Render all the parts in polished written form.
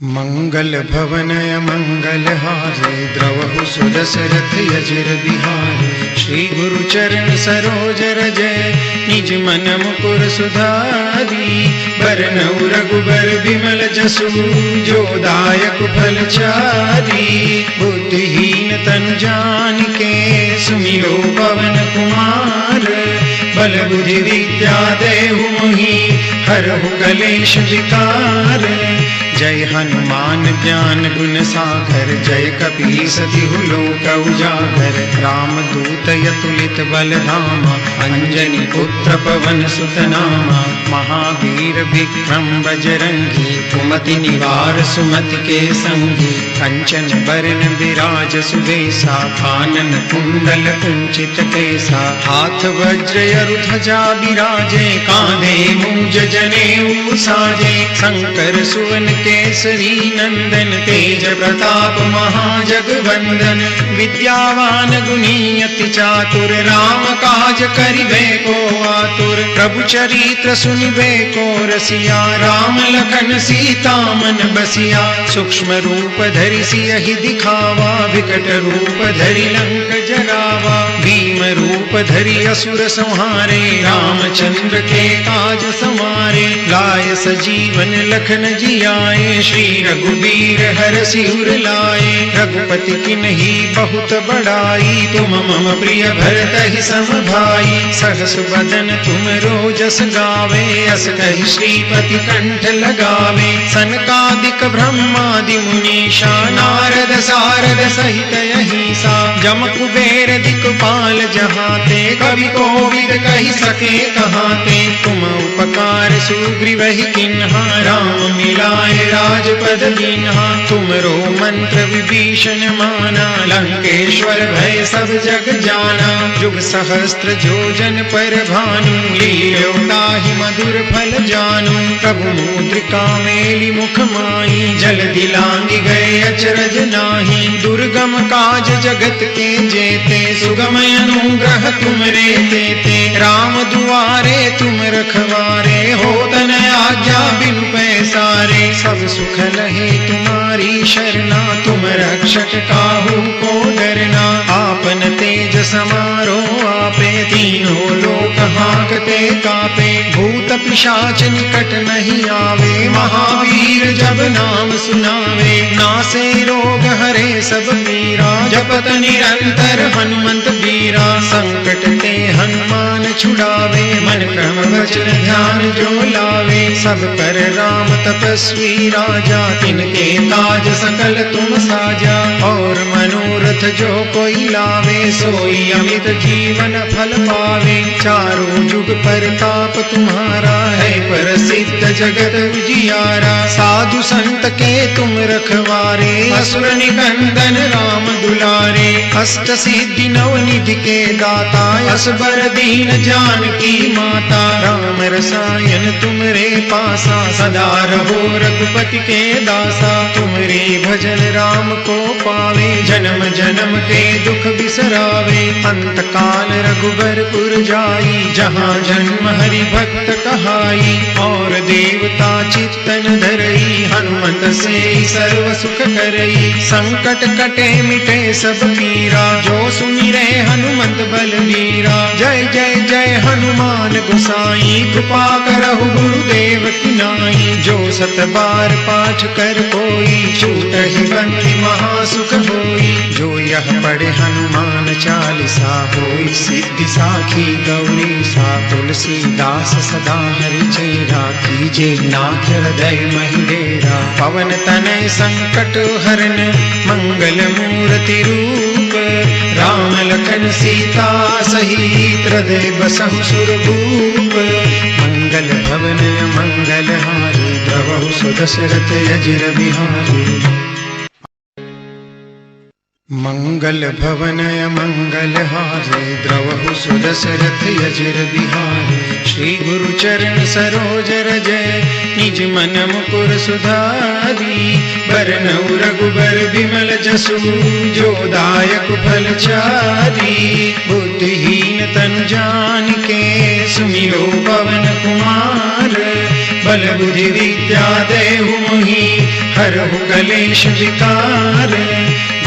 मंगल भवनय मंगल हारे द्रवहु सुदशरथ यजिर बिहारे। श्री गुरु चरण सरोज रजय निज मन मुकुर सुधारी। बरनउँ रघुबर बिमल जसु जो दायक फल चारी। बुद्धिहीन तनु जानिके सुमिरो पवन कुमार। बल बुद्धि विद्या देहु मोहि हरहु कलेश विकार। जय हनुमान ज्ञान गुण सागर जय कपीस तिहु लोक उजागर। रामदूत अतुलित बल धामा अंजनी पुत्र पवन सुत नामा। महावीर विक्रम बजरंगी कुमति निवार सुमति के संगी। कंचन बरन विराज सुबेसा कानन कुंडल कुंचित केसा। हाथ वज्र ध्वजा बिराजे कांधे मूंज जनेऊ साजे। शंकर सुवन केसरी नंदन तेज प्रताप महाजगवंदन। विद्यावान गुणी अति चातुर राम काज करिबे को आतुर। प्रभु चरित्र सुनिबे को रसिया राम लखन सीता मन बसिया। सूक्ष्म रूप धरि सियहि दिखावा विकट रूप धरि लंक जरावा। भीम रूप धरि असुर संहारे रामचंद्र के काज समारे। लाय सजीवन लखन जियाए श्री रघुबीर हरषि उर लाए। रघुपति किन्ही बहुत बड़ाई तुम मम प्रिय भरतहि सम भाई। सहस बदन तुम रोजस गावे अस कहि श्रीपति कंठ लगावे। सनकादिक ब्रह्मादि मुनीषा नारद सारद सहित अहिंसा। जम कुबेर दिक्पाल जहाते कवि कोविद कहि सके कहाते। तुम उपकार सुग्रीवहि किन्हा राम मिलाए राजपद दीन्हा। तुमरो मंत्र विभीषण माना लंकेश्वर भय सब जग जाना। जुग सहस्त्र जोजन पर भानु लील्यो ताहि मधुर फल जानू। प्रभु मुद्रिका मेलि मुख माई जल दिलांगी गए अचरज नाही। दुर्गम काज जगत के जेते सुगम अनुग्रह तुमरे तेते। राम दुआरे तुम रखवारे होत न आज्ञा बिनु पैसारे। सब सुख लहे तुम्हारी शरणा तुम रक्षक काहू को डरना। आपन तेज समारो आपे तीनों लोक हांकते कापे। भूत पिशाच निकट नहीं आवे महावीर जब नाम सुनावे। नासे रोग हरे सब पीरा जपत निरंतर हनुमंत बीरा। संकट ते हनुमान छुड़ावे मन क्रम वचन ध्यान जो लावे। सब पर राम तपस्वी राजा तिनके काज सकल तुम साजा। और मनोरथ जो कोई लावे सोई अमित जीवन फल पावे। चारों जुग परताप तुम्हारा है प्रसिद्ध जगत उजियारा। साधु संत के तुम रखवारे असुर निकंदन राम दुलारे। अष्ट सिद्धि नव निधि के दाता असबर दीन जानकी माता। राम रसायन तुमरे पासा सदा रहो रघुपति के दासा। तुमरे भजन राम को पावे जन्म जन्म के दुख बिसरावे। अंत काल रघुबरपुर जाई जहाँ जन्म हरि भक्त कहाई। और देवता चित्तन धरई हनुमत से सर्व सुख करई। संकट कटे मिटे सब पीरा जो सुमिरे हनुमंत बलवीरा। जय जय जय हनुमान गोसाई कृपा करहु गुरुदेव की नाई। जो सत बार पाठ कर कोई छूटहि बंदी महासुख होई। जो यह पढ़े हनुमान चालीसा होई सिद्धि साखी गौरी सा। तुलसीदास सदा हरि चेरा कीजे नाथ हृदय महि डेरा। पवन तनय संकट हरन मंगल मूर्ति रूप। राम लखन सीता सहित हृदय बसहु सुरभूप। मंगल भवन मंगल हारी द्रवहु सुदशरथ यजिर बिहारी। मंगल भवनय मंगल हारे द्रवहु सुदशरथ यजिर बिहारी। श्री गुरु चरण सरोज रजय निज मन मुकुर सुधारी। बरनउँ रघुबर बिमल जसु जो दायक फल चारी। बुद्धिहीन तनु जानिके सुमिरो पवन कुमार। बल बुद्धि विद्या देहु मोहि हरहु कलेश विकार।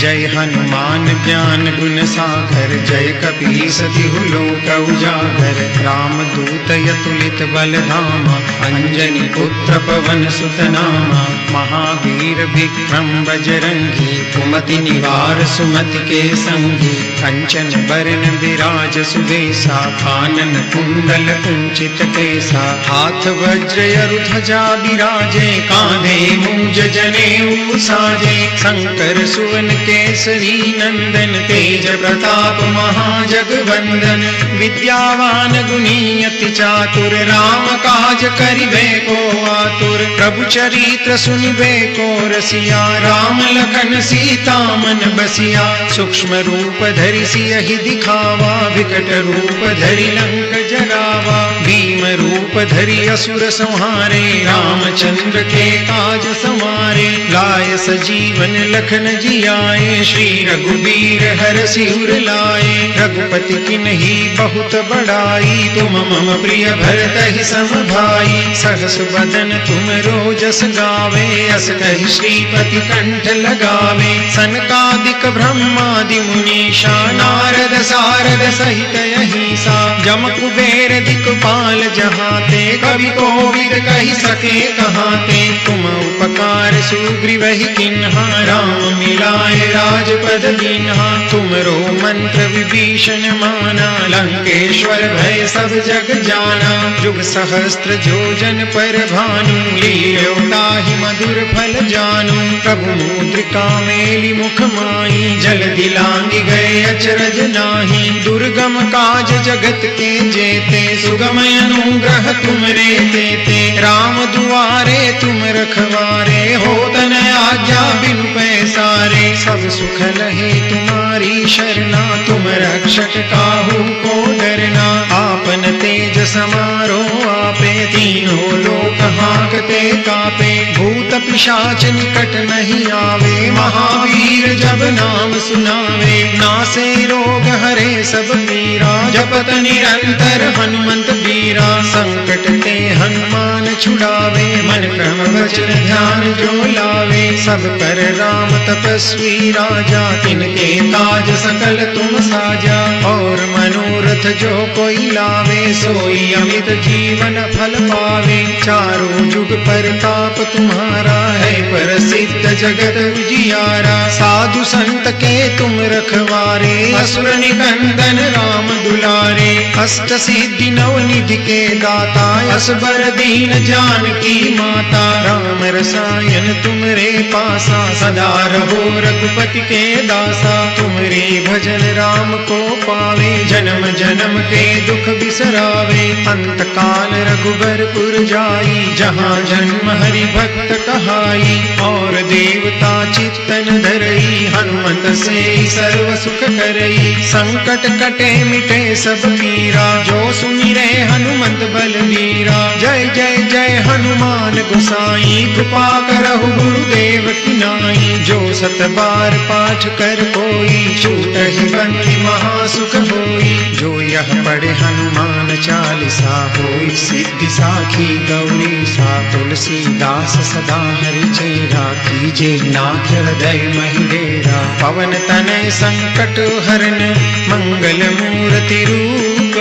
जय हनुमान ज्ञान गुण सागर, जय कपीस तिहु लोक उजागर। राम दूत अतुलित बल धामा, अंजनी पुत्र पवन सुत नामा। महावीर विक्रम बजरंगी, कुमति निवार सुमति के संगी। कंचन बरन विराज सुबेसा, कानन कुंडल कुंचित केसा। हाथ वज्र अरु ध्वजा बिराजे, कांधे मूंज जनेऊ साजे। शंकर सुवन केसरी नंदन, तेज प्रताप महाजगवंदन। विद्यावान गुणी अति चातुर, राम काज करिबे को आतुर। प्रभु चरित्र सुनिबे को रसिया, राम लखन सीता मन बसिया। सूक्ष्म रूप धरि सियहि दिखावा, विकट रूप धरि लंक जरावा। भीम रूप धरि असुर संहारे, रामचंद्र के काज समारे। लाय सजीवन लखन जियाए, श्री रघुबीर हरषि उर लाए। रघुपति किन्ही बहुत बड़ाई, तुम मम प्रिय भरतहि सम भाई। सहस बदन तुम रोजस गावे, अस कहि श्रीपति कंठ लगावे। सनकादिक ब्रह्मादि मुनीषा, नारद सारद सहित अहिसा। जम कुबेर दिक्पाल जहाते, कवि कोविद कहि सके कहाते। तुम उपकार सुग्रीवहि किन्हा, राम मिलाए राजपद दीन्हा। तुमरो मंत्र विभीषण माना, लंकेश्वर भय सब जग जाना। जुग सहस्त्र जोजन पर भानु, लील्यो ताहि मधुर फल जानू। प्रभु मुद्रिका मेलि मुख माई, जल दिलांगी गए अचरज नाही। दुर्गम काज जगत के जेते, सुगम अनुग्रह तुमरे तेते। राम दुआरे तुम रखवारे, होत न आज्ञा बिनु पैसारे। सब सुख लहे तुम्हारी शरणा, तुम रक्षक काहू को डरना। आपन तेज समारो आपे, तीनों लोक हांकते कापे। भूत पिशाच निकट नहीं आवे, महावीर जब नाम सुनावे। नासे रोग हरे सब पीरा, जपत निरंतर हनुमंत बीरा। संकट ते हनुमान छुड़ावे, मन क्रम वचन ध्यान जो लावे। सब पर राम तपस्वी राजा, तिनके काज सकल तुम साजा। और मनोरथ जो कोई लावे, सोई अमित जीवन फल पावे। चारों जुग परताप तुम्हारा है, प्रसिद्ध जगत उजियारा। साधु संत के तुम रखवारे, असुर निकंदन राम दुलारे। अष्ट सिद्धि नव निधि के दाता, असबर दीन जानकी माता। राम रसायन तुमरे पासा, सदा रहो रघुपति के दासा। तुमरे भजन राम को पावे, जन्म जन्म के दुख बिसरावे। अंत काल रघुबरपुर जाई, जहाँ जन्म हरि भक्त कहाई। और देवता चित्तन धरई, हनुमत से सर्व सुख करई। संकट कटे मिटे सब पीरा, जो सुमिरे हनुमंत बलवीरा। जय जय जय हनुमान गोसाई, कृपा करहु गुरुदेव की नाई। जो सत बार पाठ कर कोई, छूटहि बंदी महासुख होई। जो यह पढ़े हनुमान चालीसा, होई सिद्धि साखी गौरी सा। तुलसीदास सदा हरि चेरा, कीजे नाथ हृदय महि डेरा। पवन तनय संकट हरन, मंगल मूर्ति रूप।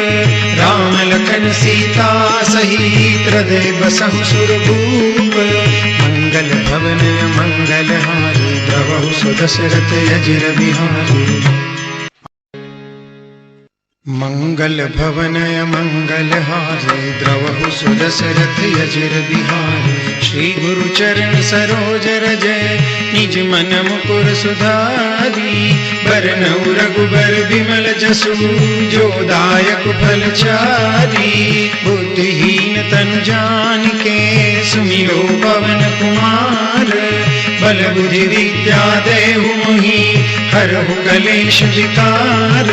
राम लखन सीता सहित, हृदय बसहु सुरभूप। मंगल भवन मंगल हारी, द्रवहु सुदशरथ अजिर बिहारी। मंगल भवन मंगल हारी, द्रवहु सुदशरथ अजिर बिहारी। श्री गुरु चरण सरोज रज, निज मन मुकुर सुधारी। बरनउँ रघुबर बिमल जसु, जो दायक फल चारी। बुद्धिहीन तनु जानिके, सुमिरो पवन कुमार। बल बुद्धि विद्या देहु मोहि, हरहु कलेश विकार।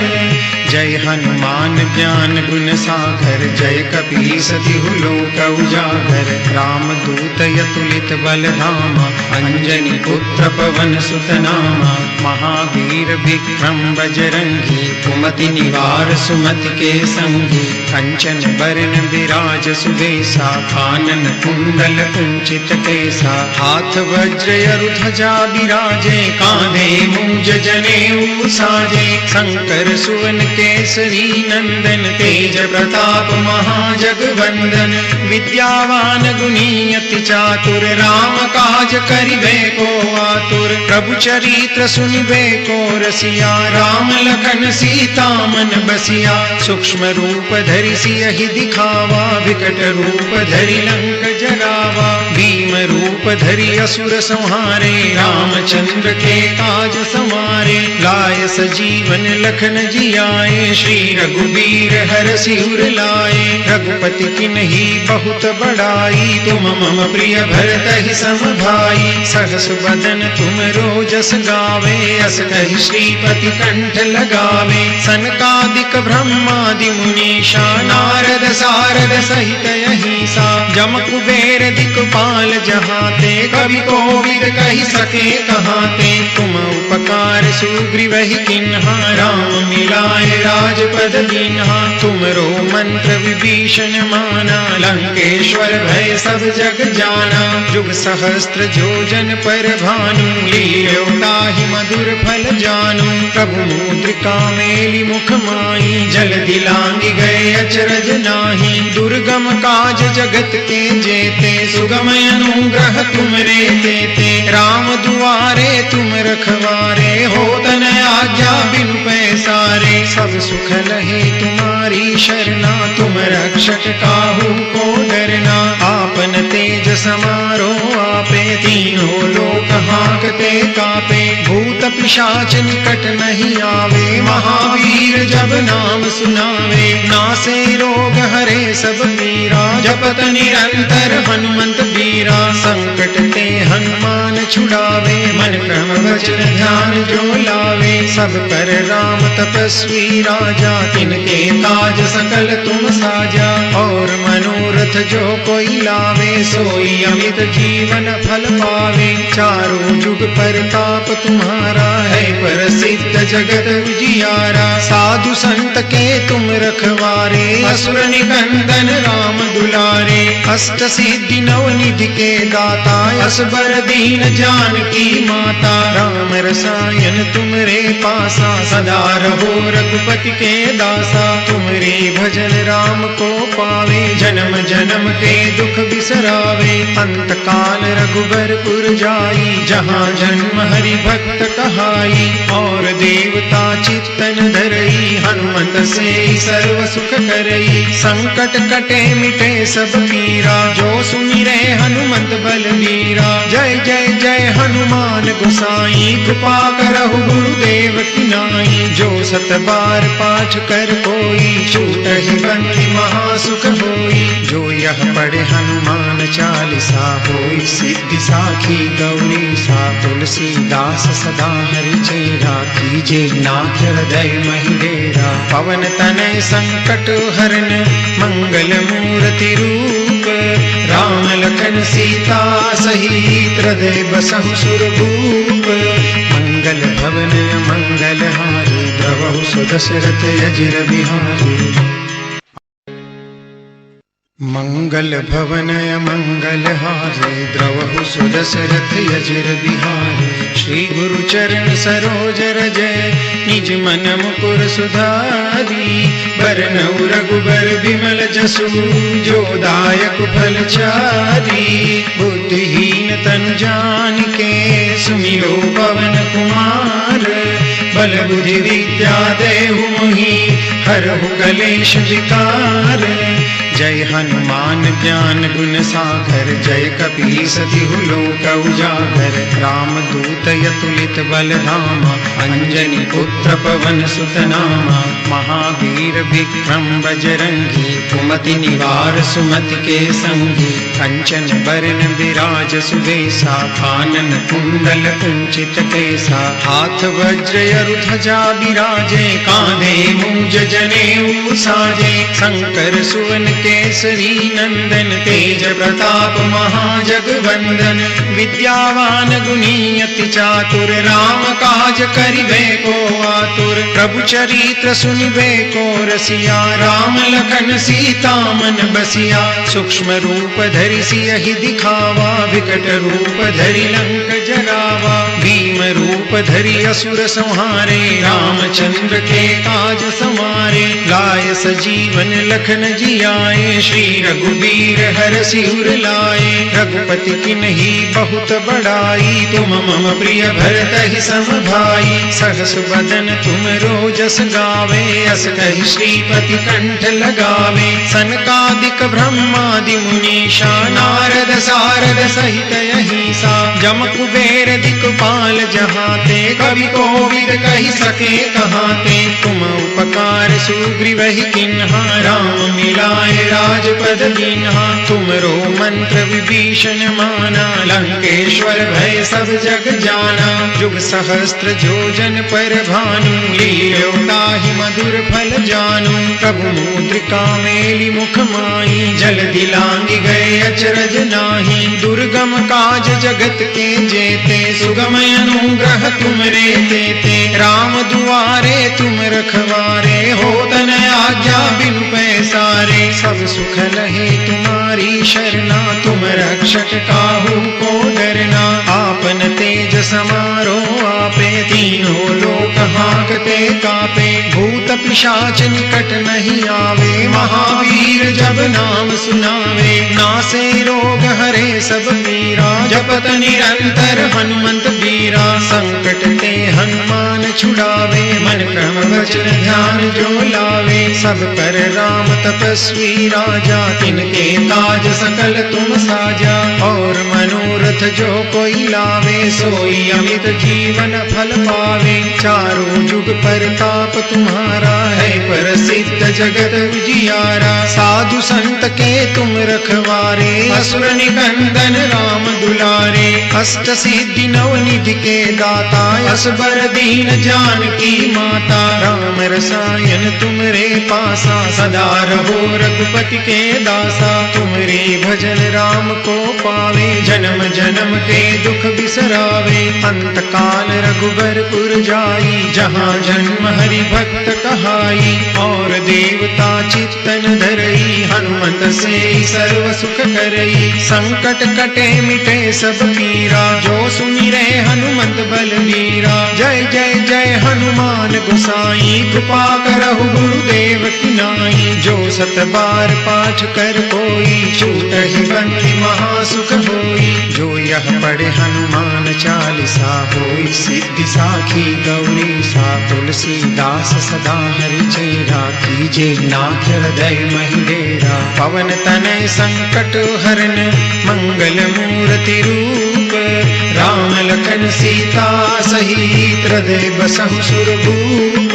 जय हनुमान ज्ञान गुण सागर, जय कपीस तिहु लोक उजागर। राम दूत अतुलित बल धामा, अंजनी पुत्र पवन सुत नामा। महावीर विक्रम बजरंगी, कुमति निवार सुमति के संगी। कंचन बरन विराज सुबेसा, कानन कुंडल कुंचित केसा। हाथ वज्र अरु ध्वजा विराजे, कांधे मूंज जनेऊ साजे। शंकर सुवन केसरी नंदन, तेज प्रताप महाजगवंदन। विद्यावान गुणी अति चातुर, राम काज करिबे को आतुर। प्रभु चरित्र सुनिबे को रसिया, राम लखन सीता मन बसिया। सूक्ष्म रूप धरि सियहि दिखावा, विकट रूप धरि लंक जरावा। भीम रूप धरि असुर संहारे, रामचंद्र के काज समारे। लाय सजीवन लखन जियाए, श्री रघुबीर हरषि उर लाए। रघुपति किन्ही बहुत बड़ाई, तुम मम प्रिय भरतहि सम भाई। सहस बदन तुम रोजस गावे, अस कहि श्रीपति कंठ लगावे। सनकादिक ब्रह्मादि मुनीषा, नारद सारद सहित अहिंसा। जम कुबेर दिक्पाल जहाते, कवि कोविद कहि सके कहाते। तुम उपकार सुग्रीवहि किन्हा, राम मिलाए राजपद दीन्हा। तुमरो मंत्र विभीषण माना, लंकेश्वर भय सब जग जाना। जुग सहस्त्र जोजन पर भानु, लील्यो ताहि मधुर फल जानू। प्रभु मुद्रिका मेलि मुख माई, जल्दी लांघि गए अचरज नाही। दुर्गम काज जगत के जेते, सुगम अनुग्रह तुमरे तेते। राम दुआरे तुम रखवारे, होत न आज्ञा बिनु पैसारे। सब सुख लहे तुम्हारी शरणा, तुम रक्षक काहू को डरना। आपन तेज समारो आपे, तीनों लोक हांकते कापे। भूत पिशाच निकट नहीं आवे, महावीर जब नाम सुनावे। नासे रोग हरे सब पीरा, जपत निरंतर हनुमंत बीरा। संकट ते हनुमान छुड़ावे, मन क्रम वचन ध्यान जो लावे। सब पर राम तपस्वी राजा, तिनके काज सकल तुम साजा। और मनोरथ जो कोई लावे, सोई अमित जीवन फल पावे। चारों जुग परताप तुम्हारा है, प्रसिद्ध जगत उजियारा। साधु संत के तुम रखवारे, असुर निकंदन राम दुलारे। अष्ट सिद्धि नव निधि के दाता, असबर दीन जानकी माता। राम रसायन तुमरे पासा, सदा रहो रघुपति के दासा। तुमरे भजन राम को पावे, जन्म जन्म के दुख बिसरावे। अंत काल रघुबरपुर जाई, जहाँ जन्म हरि भक्त कहाई। और देवता चित्तन धरई, हनुमत से सर्व सुख करई। संकट कटे मिटे सब पीरा, जो सुमिरे हनुमंत बलवीरा। जय जय जय हनुमान गोसाई, कृपा करहु गुरुदेव की नाई। जो सत बार पाठ कर कोई, छूटहि बंदी महासुख होई। जो यह पढ़े हनुमान चालीसा, होई सिद्धि साखी गौरी सा। तुलसीदास सदा हरि चेरा, कीजे नाथ हृदय महि डेरा। पवन तनय संकट हरन, मंगल मूर्ति रूप। राम लखन सीता सहित, हृदय बसहु सुरभूप। मंगल भवन मंगल हारी, द्रवहु सुदशरथ अजिर बिहारी। मंगल भवन मंगल हारे, द्रवहु सुदशरथ अजिर बिहारी। श्री गुरु चरण सरोज रज, निज मन मुकुर सुधारी। बरनउँ रघुबर बिमल जसु, जो दायक फल चारी। बुद्धिहीन तनु जानिके, सुमिरो पवन कुमार। बल बुद्धि विद्या देहु मोहि, हरहु कलेश विकार। जय हनुमान ज्ञान गुण सागर, जय कपीस तिहु लोक उजागर। राम दूत अतुलित बल धामा, अंजनी पुत्र पवन सुत नामा। महावीर विक्रम बजरंगी, कुमति निवार सुमति के संगी। कंचन बरन विराज सुबेसा, कानन कुंडल कुंचित केसा, हाथ वज्र अरु ध्वजा बिराजे, कांधे मूंज जनेऊ साजे, शंकर सुवन केसरी नंदन, तेज प्रताप महाजगवंदन, विद्यावान गुणी अति चातुर, राम काज करिबे को आतुर, प्रभु चरित्र सुनिबे को रसिया, राम लखन सीता मन बसिया, सूक्ष्म रूप धरि सियहि दिखावा, विकट रूप धरि लंक जरावा, भीम रूप धरि असुर संहारे, रामचंद्र के काज समारे, लाय सजीवन लखन जियाए, श्री रघुबीर हरषि उर लाए, रघुपति किन्ही बहुत बड़ाई, तुम मम प्रिय भरतहि सम भाई, सहस बदन तुम रोजस गावे, अस कहि श्रीपति कंठ लगावे, सनकादिक ब्रह्मादि मुनीषा, नारद सारद सहित अहिसा, जम कुबेर दिक्पाल जहाते, कवि कोविद कहि सके कहाते, तुम उपकार सुग्रीवहि किन्हा, राम मिलाए राजपद दीन्हा, तुमरो मंत्र विभीषण माना, लंकेश्वर भय सब जग जाना, जुग सहस्त्र जोजन पर भानु, लील्यो ताहि मधुर फल जानू, प्रभु मुद्रिका मेलि मुख माई, जल दिलांगी गए अचरज नाही, दुर्गम काज जगत के जेते, सुगम अनुग्रह तुमरे तेते, राम दुआरे तुम रखवारे, होत न आज्ञा बिनु पैसारे, सब सुख लहे तुम्हारी शरणा, तुम रक्षक काहू को डरना, आपन तेज समारो आपे, तीनों लोक हांकते कापे, भूत पिशाच निकट नहीं आवे, महावीर जब नाम सुनावे, नासे रोग हरे सब पीरा, जपत निरंतर हनुमंत बीरा, संकट ते हनुमान छुड़ावे, मन क्रम वचन ध्यान जो लावे, सब पर राम तपस्वी राजा, तिनके काज सकल तुम साजा, और मनोरथ जो कोई लावे, सोई अमित जीवन फल पावे, चारों जुग परताप तुम्हारा है, प्रसिद्ध जगत उजियारा, साधु संत के तुम रखवारे, असुर निकंदन राम दुलारे, अष्ट सिद्धि नव निधि के दाता, असबर दीन जानकी माता, राम रसायन तुमरे पासा, सदा रहो रघुपति के दासा, तुमरे भजन राम को पावे, जन्म जन्म के दुख बिसरावे, अंत काल रघुबरपुर जाई, जहाँ जन्म हरि भक्त कहाई, और देवता चित्तन धरई, हनुमत से सर्व सुख करई, संकट कटे मिटे सब पीरा, जो सुमिरे हनुमंत बलवीरा, जय जय जय हनुमान गोसाई, कृपा करहु गुरुदेव की नाई, जो सत बार पाठ कर कोई, छूटहि बंदी महासुख होई, जो यह पढ़े हनुमान चालीसा, होई सिद्धि साखी गौरी सा, तुलसीदास सदा हरि चेरा, कीजे नाथ हृदय महि डेरा, पवन तनय संकट हरन, मंगल मूर्ति रूप, राम लखन सीता सहित हृदय बसहु सुरभूप,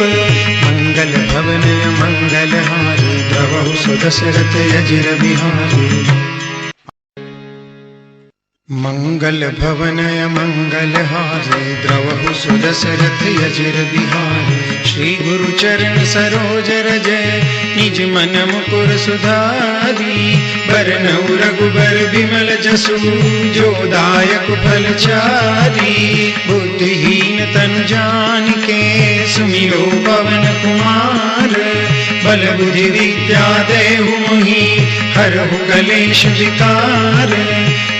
मंगल भवन मंगल हारी, द्रवहु सुदशरथ अजिर बिहारी, मंगल भवन मंगल हारे, द्रवहु सुदशरथ अजिर बिहारी, श्री गुरु चरण सरोज रज, निज मन मुकुर सुधारी, बरनउँ रघुबर बिमल जसु, जो दायक फल चारी, बुद्धिहीन तनु जानिके, सुमिरो पवन कुमार, बल बुद्धि विद्या देहु मोहि, हरहु कलेश विकार,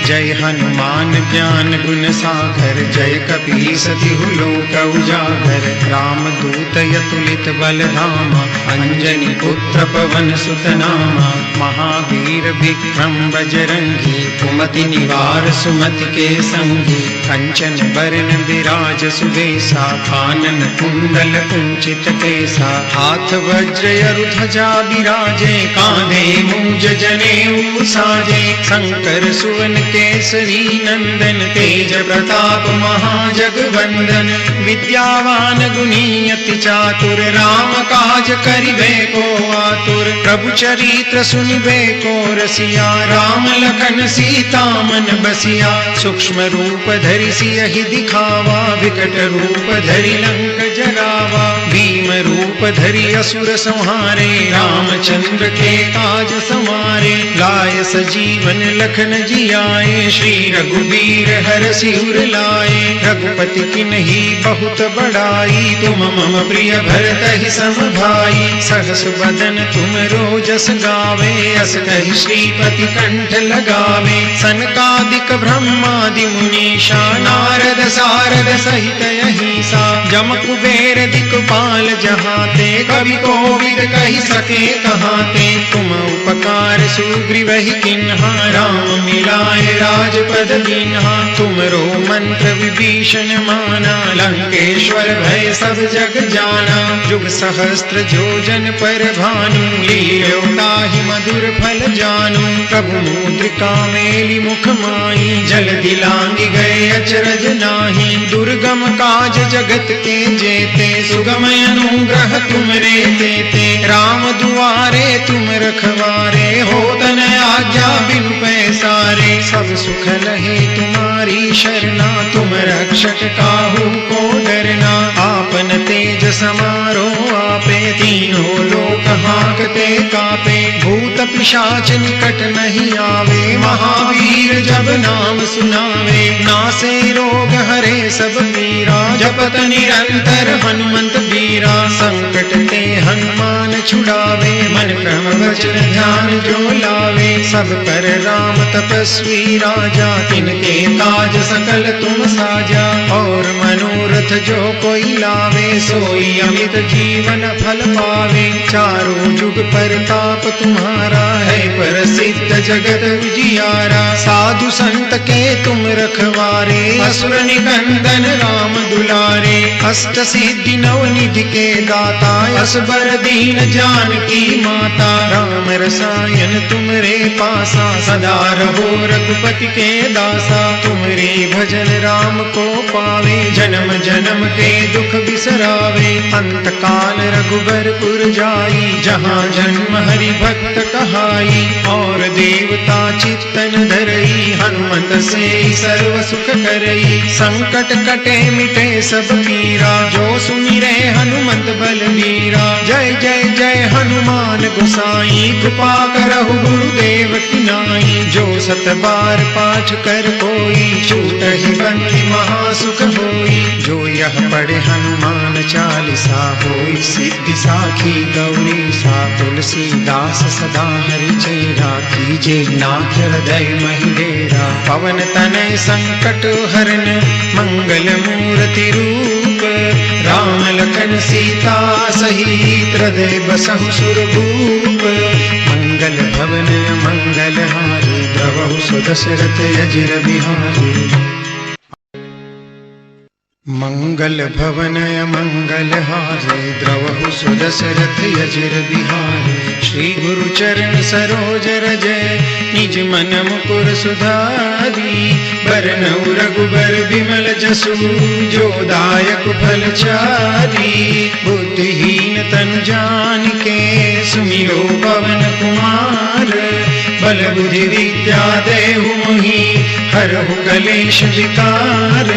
जय हनुमान ज्ञान गुण सागर, जय कपीस तिहु लोक उजागर, राम दूत अतुलित बल धामा, अंजनी पुत्र पवन सुत नामा, महावीर विक्रम बजरंगी, कुमति निवार सुमति के संगी, कंचन बरन विराज सुबेसा, कानन कुंडल कुंचित केसा, हाथ वज्र अरु ध्वजा बिराजे, कांधे मूंज जनेऊ साजे, शंकर सुवन केसरी नंदन, तेज प्रताप महाजगवंदन। विद्यावान गुणी अति चातुर, राम काज करिबे को आतुर। प्रभु चरित्र सुनिबे को रसिया, राम लखन सीता मन बसिया। सूक्ष्म रूप धरि सियहि दिखावा, विकट रूप धरि लंक जरावा। भीम रूप धरि असुर संहारे, रामचंद्र के काज समारे। लाय सजीवन लखन जियाए, श्री रघुबीर हरषि उर लाए। रघुपति किन्ही बहुत बड़ाई, तुम मम प्रिय भरतहि सम भाई। सहस बदन तुम रोजस गावे, अस कहि श्रीपति कंठ लगावे। सनकादिक ब्रह्मादि मुनीषा, नारद सारद सहित अहिसा। जम कुबेर दिक्पाल जहाते, कवि कोविद कहि सके कहाते। तुम उपकार सुग्रीवहि किन्हा, राम मिलाए राजपद दीन्हा। तुमरो मंत्र विभीषण माना, लंकेश्वर भय सब जग जाना। जुग सहस्त्र जोजन पर भानु, लील्यो ताहि मधुर फल जानू। प्रभु मुद्रिका मेलि मुख माहि, जल दिलांगी गए अचरज नाही। दुर्गम काज जगत के जेते, सुगम अनुग्रह तुमरे तेते। राम दुआरे तुम रखवारे, होत न आज्ञा बिनु पैसारे। सब सुख लहे तुम्हारी शरणा, तुम रक्षक काहू को डरना। आपन तेज समारो आपे, तीनों लोक हांकते कापे। भूत पिशाच निकट नहीं आवे, महावीर जब नाम सुनावे। नासे रोग हरे सब पीरा, जपत निरंतर हनुमंत बीरा। संकट ते हनुमान छुड़ावे, मन क्रम वचन ध्यान जो लावे। सब पर राम तपस्वी राजा, तिनके काज सकल तुम साजा। और मनोरथ जो कोई लावे, सोई अमित जीवन फल पावे। चारों जुग परताप तुम्हारा है, प्रसिद्ध जगत उजियारा। साधु संत के तुम रखवारे, असुर निकंदन राम दुलारे। अष्ट सिद्धि नवनिधि के दाता, असबर दीन जानकी माता। राम रसायन तुमरे पासा, सदा रहो रघुपति के दासा। तुमरे भजन राम को पावे, जन्म जन्म के दुख बिसरावे। अंत काल रघुबरपुर जाई, जहाँ जन्म हरि भक्त कहाई। और देवता चित्तन धरई, हनुमत से सर्व सुख करई। संकट कटे मिटे सब पीरा, जो सुमिरे हनुमत बलबीरा। जय जय जय हनुमान गोसाई, कृपा करहु गुरुदेव की नाई। जो सत बार पाठ कर कोई, छूटहि बंदी महासुख होई। जो यह पढ़े हनुमान चालीसा, होई सिद्धि साखी गौरी सा। तुलसीदास सदा हरि चेरा, कीजे नाथ हृदय महि डेरा। पवन तनय संकट हरन, मंगल मूर्ति रूप। राम लखन सीता सहित, हृदय बसहु सुरभूप। मंगल भवन मंगल हारी, द्रवहु सुदशरथ अजिर बिहारी। मंगल भवन मंगल हारे, द्रवहु सुदशरथ अजिर बिहारी। श्री गुरु चरण सरोज रज, निज मन मुकुर सुधारी। बरनउँ रघुबर बिमल जसु, जो दायक फल चारी। बुद्धिहीन तनु जानिके, सुमिरो पवन कुमार। बल बुद्धि विद्या देहु मोहि, हरहु कलेश विकार।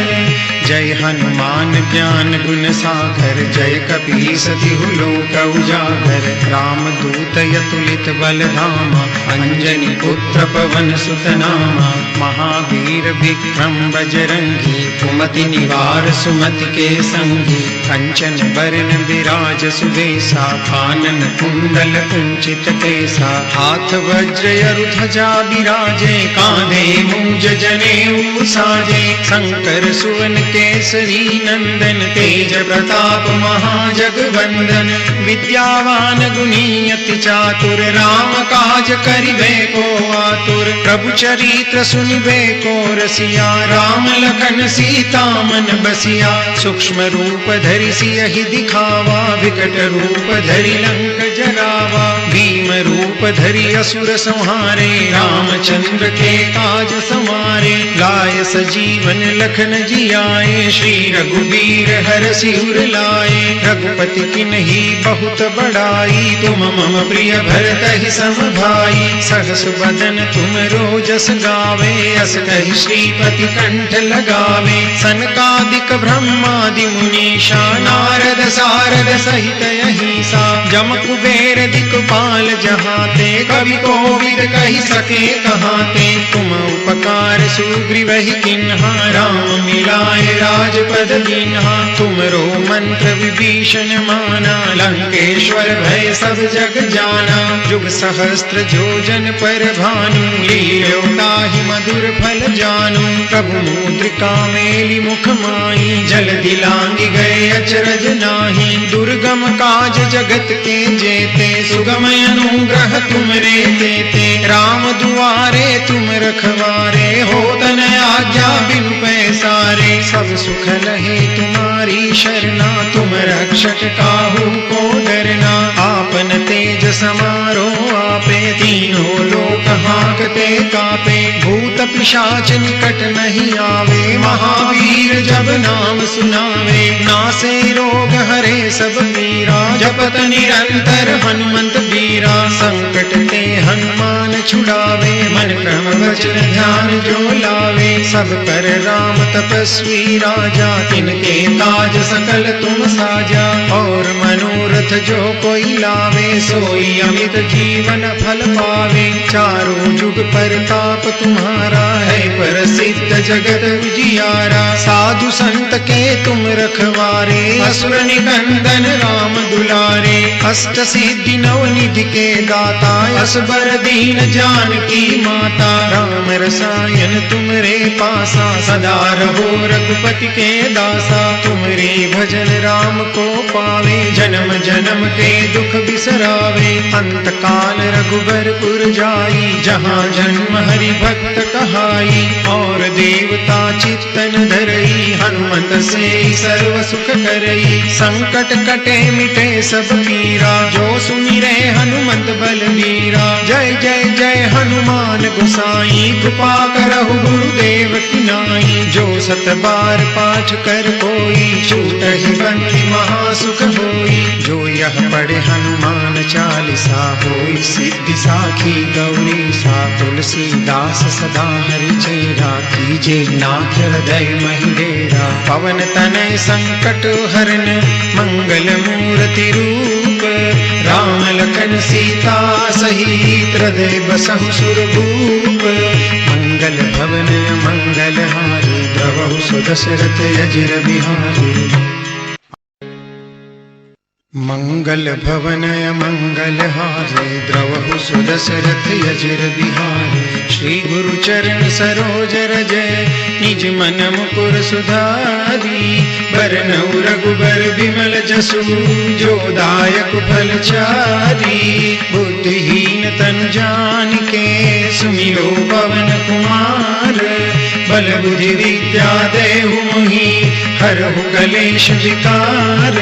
जय हनुमान ज्ञान गुण सागर, जय कपीस तिहु लोक उजागर। राम दूत अतुलित बल धामा, अंजनी पुत्र पवन सुत नामा। महावीर विक्रम बजरंगी, कुमति निवार सुमति के संगी। कंचन बरन विराज सुबेसा, कानन कुंडल कुंचित केसा। हाथ वज्र अरु ध्वजा बिराजे, कांधे मूंज जनेऊ साजे। शंकर सुवन केसरी नंदन, तेज प्रताप महाजगवंदन। विद्यावान गुणी अति चातुर, राम काज करिबे को आतुर। प्रभु चरित्र सुनिबे को रसिया, राम लखन लखन सीता मन बसिया, सूक्ष्म रूप धरि सियहि दिखावा, विकट रूप धरि लंक जरावा। भीम रूप धरि असुर संहारे, रामचंद्र के काज समारे। लाय सजीवन लखन जियाए, श्री रघुबीर हरषि उर लाए। रघुपति किन्ही बहुत बड़ाई, तुम मम प्रिय भरतहि सम भाई। सहस बदन तुम रोजस गावे, अस कहि श्रीपति कंठ लगावे। सनकादिक ब्रह्मादि मुनीषा, नारद सारद सहित अहिसा। जम कुबेर दिक्पाल जहाते, कवि कोविद कहि सके कहाते। तुम उपकार सुग्रीवहि किन्हा, राम मिलाए राजपद दीन्हा। तुमरो मंत्र विभीषण माना, लंकेश्वर भय सब जग जाना। जुग सहस्त्र जोजन पर भानु, लील्यो ताहि मधुर फल जानू। प्रभु मुद्रिका मेलि मुख माई, जलधि लांघि गए अचरज नाही। दुर्गम काज जगत के जेते, सुगम अनुग्रह तुमरे तेते। राम दुआरे तुम रखवारे, होत न आज्ञा बिनु पैसारे। सब सुख लहे तुम्हारी शरणा, तुम रक्षक काहू को डरना। आपन तेज समारो आपे, तीनों लोक हांकते कापे। भूत पिशाच निकट नहीं आवे, महावीर जब नाम सुनावे। नासे रोग हरे सब पीरा, जपत निरंतर हनुमंत बीरा। संकट ते हनुमान छुड़ावे, मन क्रम वचन ध्यान जो लावे। सब पर राम तपस्वी राजा, तिनके काज सकल तुम साजा। और मनोरथ जो कोई लावे, सोई अमित जीवन फल पावे। चारों जुग परताप तुम्हारा है, प्रसिद्ध जगत उजियारा। साधु संत के तुम रखवारे, असुर निकंदन राम दुलारे। अष्ट सिद्धि नव निधि के दाता, असबर दीन जानकी माता। राम रसायन तुमरे पासा, सदा रहो रघुपति के दासा। तुमरे भजन राम को पावे, जन्म जन्म के दुख बिसरावे। अंत काल रघुबरपुर जाई, जहाँ जन्म हरि भक्त कहाई। और देवता चित्तन धरई, हनुमत से सर्व सुख करई। संकट कटे मिटे सब पीरा, जो सुमिरे हनुमंत बलबीरा। जय जय जय हनुमान गोसाई, कृपा करहु गुरुदेव की नाई। जो सत बार पाठ कर कोई, छूटहि बंदी महासुख होई। जो यह पढ़े हनुमान चालीसा, होई सिद्धि साखी गौरी सा। तुलसीदास सदा हरि चेरा, कीजे नाथ हृदय महि डेरा। पवन तनय संकट हरन, मंगल मूर्ति रूप। राम लखन सीता सहित, हृदय बसहु सुरभूप। मंगल भवन मंगल हारी, द्रवहु सुदशरथ अजिर बिहारी। मंगल भवन मंगल हारे, द्रवहु सुदशरथ अजिर बिहारी। श्री गुरु चरण सरोज रज, निज मन मुकुर सुधारी। बरनउँ रघुबर बिमल जसु, जो दायक फल चारी। बुद्धिहीन तनु जानिके, सुमिरो पवन कुमार। बल बुद्धि विद्या देहु मोहि, हरहु कलेश विकार।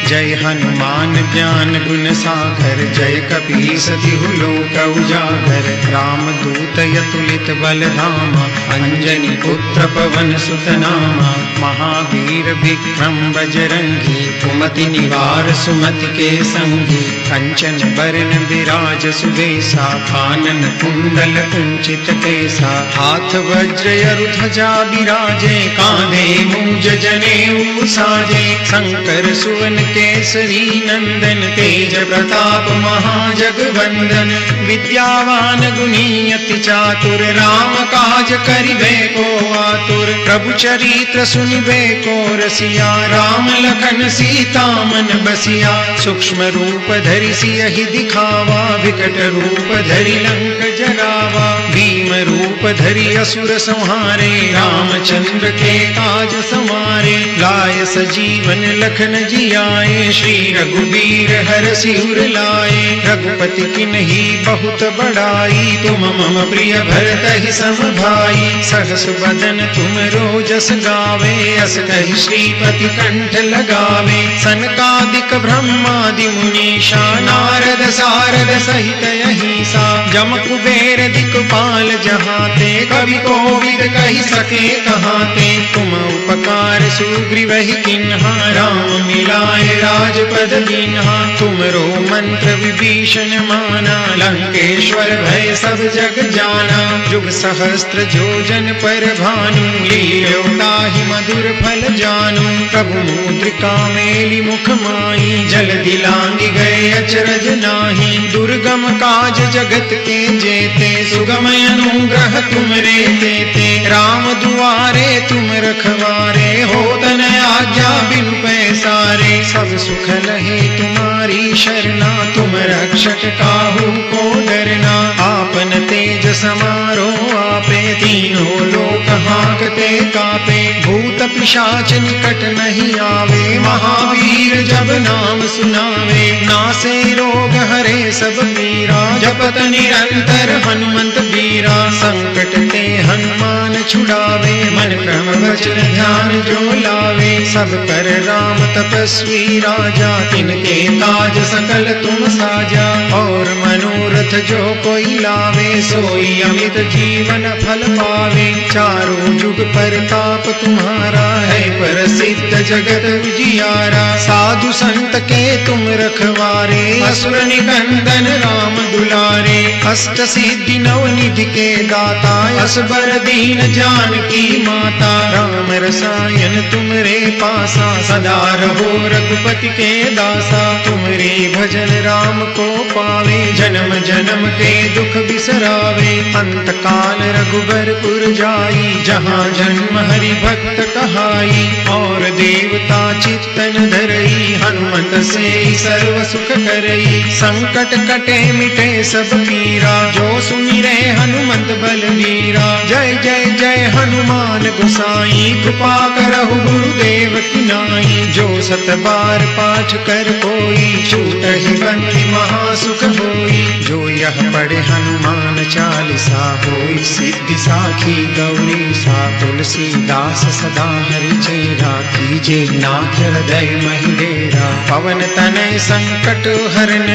जय हनुमान ज्ञान गुण सागर, जय कपीस तिहु लोक उजागर। राम दूत अतुलित बल धामा, अंजनी पुत्र पवन सुत नामा। महावीर विक्रम बजरंगी, कुमति निवार सुमति के संगी। कंचन बरन विराज सुबेसा, कानन कुंडल कुंचित केसा। हाथ वज्र ध्वजा बिराजे, कांधे मूंज जनेऊ साजे। शंकर सुवन केसरी नंदन, तेज प्रताप महाजगवंदन। विद्यावान गुणी अति चातुर, राम काज करिबे को आतुर। प्रभु चरित्र सुनिबे को रसिया, राम लखन सीता मन बसिया। सूक्ष्म रूप धरि सियहि दिखावा, विकट रूप धरि लंक जगावा। भीम रूप धरि असुर संहारे, रामचंद्र के काज संवारे। लाय सजीवन लखन जियाए, श्री रघुबीर हर सिर लाए। रघुपति किन्ही बहुत बड़ाई, तुम मम प्रिय भरतहि सम भाई। सहस बदन तुम रोजस गावे, अस कहि श्रीपति कंठ लगावे। सनकादिक ब्रह्मादि मुनीषा, नारद सारद सहित अहिसा। जम कुबेर दिक्पाल जहाते, कवि कोविद कहि सके कहाते। तुम उपकार सुग्रीवहि किन्हा, राम मिलाए राजपद दीन्हा। तुमरो मंत्र विभीषण माना, लंकेश्वर भय सब जग जाना। जुग सहस्त्र जोजन पर भानु, लील्यो ताहि मधुर फल जानू। प्रभु मुद्रिका मेलि मुख माई, जल दिलांगी गए अचरज नाही। दुर्गम काज जगत के जेते, सुगम अनुग्रह तुमरे तेते। राम दुआरे तुम रखवारे, होत न आज्ञा बिनु पैसारे। सब सुख लहे तुम्हारी शरणा, तुम रक्षक काहू को डरना। आपन तेज समारो आपे, तीनों लोक हांकते कापे। भूत पिशाच निकट नहीं आवे, महावीर जब नाम सुनावे। नासे रोग हरे सब पीरा, जपत निरंतर हनुमंत बीरा। संकट ते हनुमान छुड़ावे, मन क्रम वचन ध्यान जो लावे। सब कर राम तपस्वी राजा, तिनके काज सकल तुम साजा। और मनोरथ जो कोई लावे, सोई अमित जीवन फल पावे। चारों जुग परताप तुम्हारा है, प्रसिद्ध जगत उजियारा। साधु संत के तुम रखवारे, असुर निकंदन राम दुलारे। अष्ट सिद्धि नव निधि के दाता, असबर दीन जानकी माता। राम रसायन तुमरे पासा, सदा रहो रघुपति के दासा। तुमरे भजन राम को पावे, जन्म जन्म के दुख बिसरावे। अंत काल रघुबरपुर जाई, जहाँ जन्म हरि भक्त कहाई। और देवता चित्तन धरई, हनुमत से सर्व सुख करई। संकट कटे मिटे सब पीरा, जो सुमिरे हनुमत बलबीरा। जय जय जय हनुमान गोसाई, कृपा करहु गुरुदेव की नाई। जो सत बार पाठ कर कोई, छूटहि बंदी महासुख होई। जो यह पढ़े हनुमान चालीसा, होई सिद्धि साखी गौरी सा। तुलसीदास सदा हरि चेरा, कीजे नाथ हृदय महि डेरा। पवन तनय संकट हरन,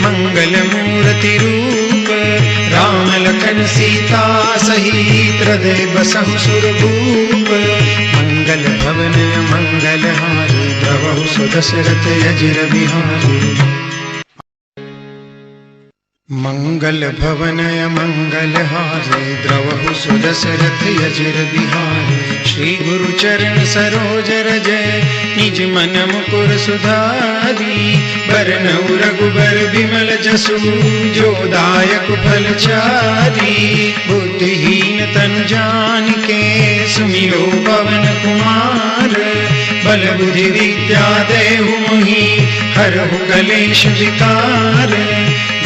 मंगल मूर्ति रूप। राम लखन सीता सहित, हृदय बसहु सुरभूप। मंगल भवन मंगल हारी, द्रवहु सुदशरथ अजिर बिहारी। मंगल भवन मंगल हारे, द्रवहु सुदशरथ अजिर बिहारी। श्री गुरु चरण सरोज रजय, निज मन मुकुर सुधारी। बरनउँ रघुबर बिमल जसु, जो दायक फल चारी। बुद्धिहीन तनु जानिके, सुमिरो पवन कुमार। बल बुद्धि विद्या देहु मोहि, हरहु कलेश विकार।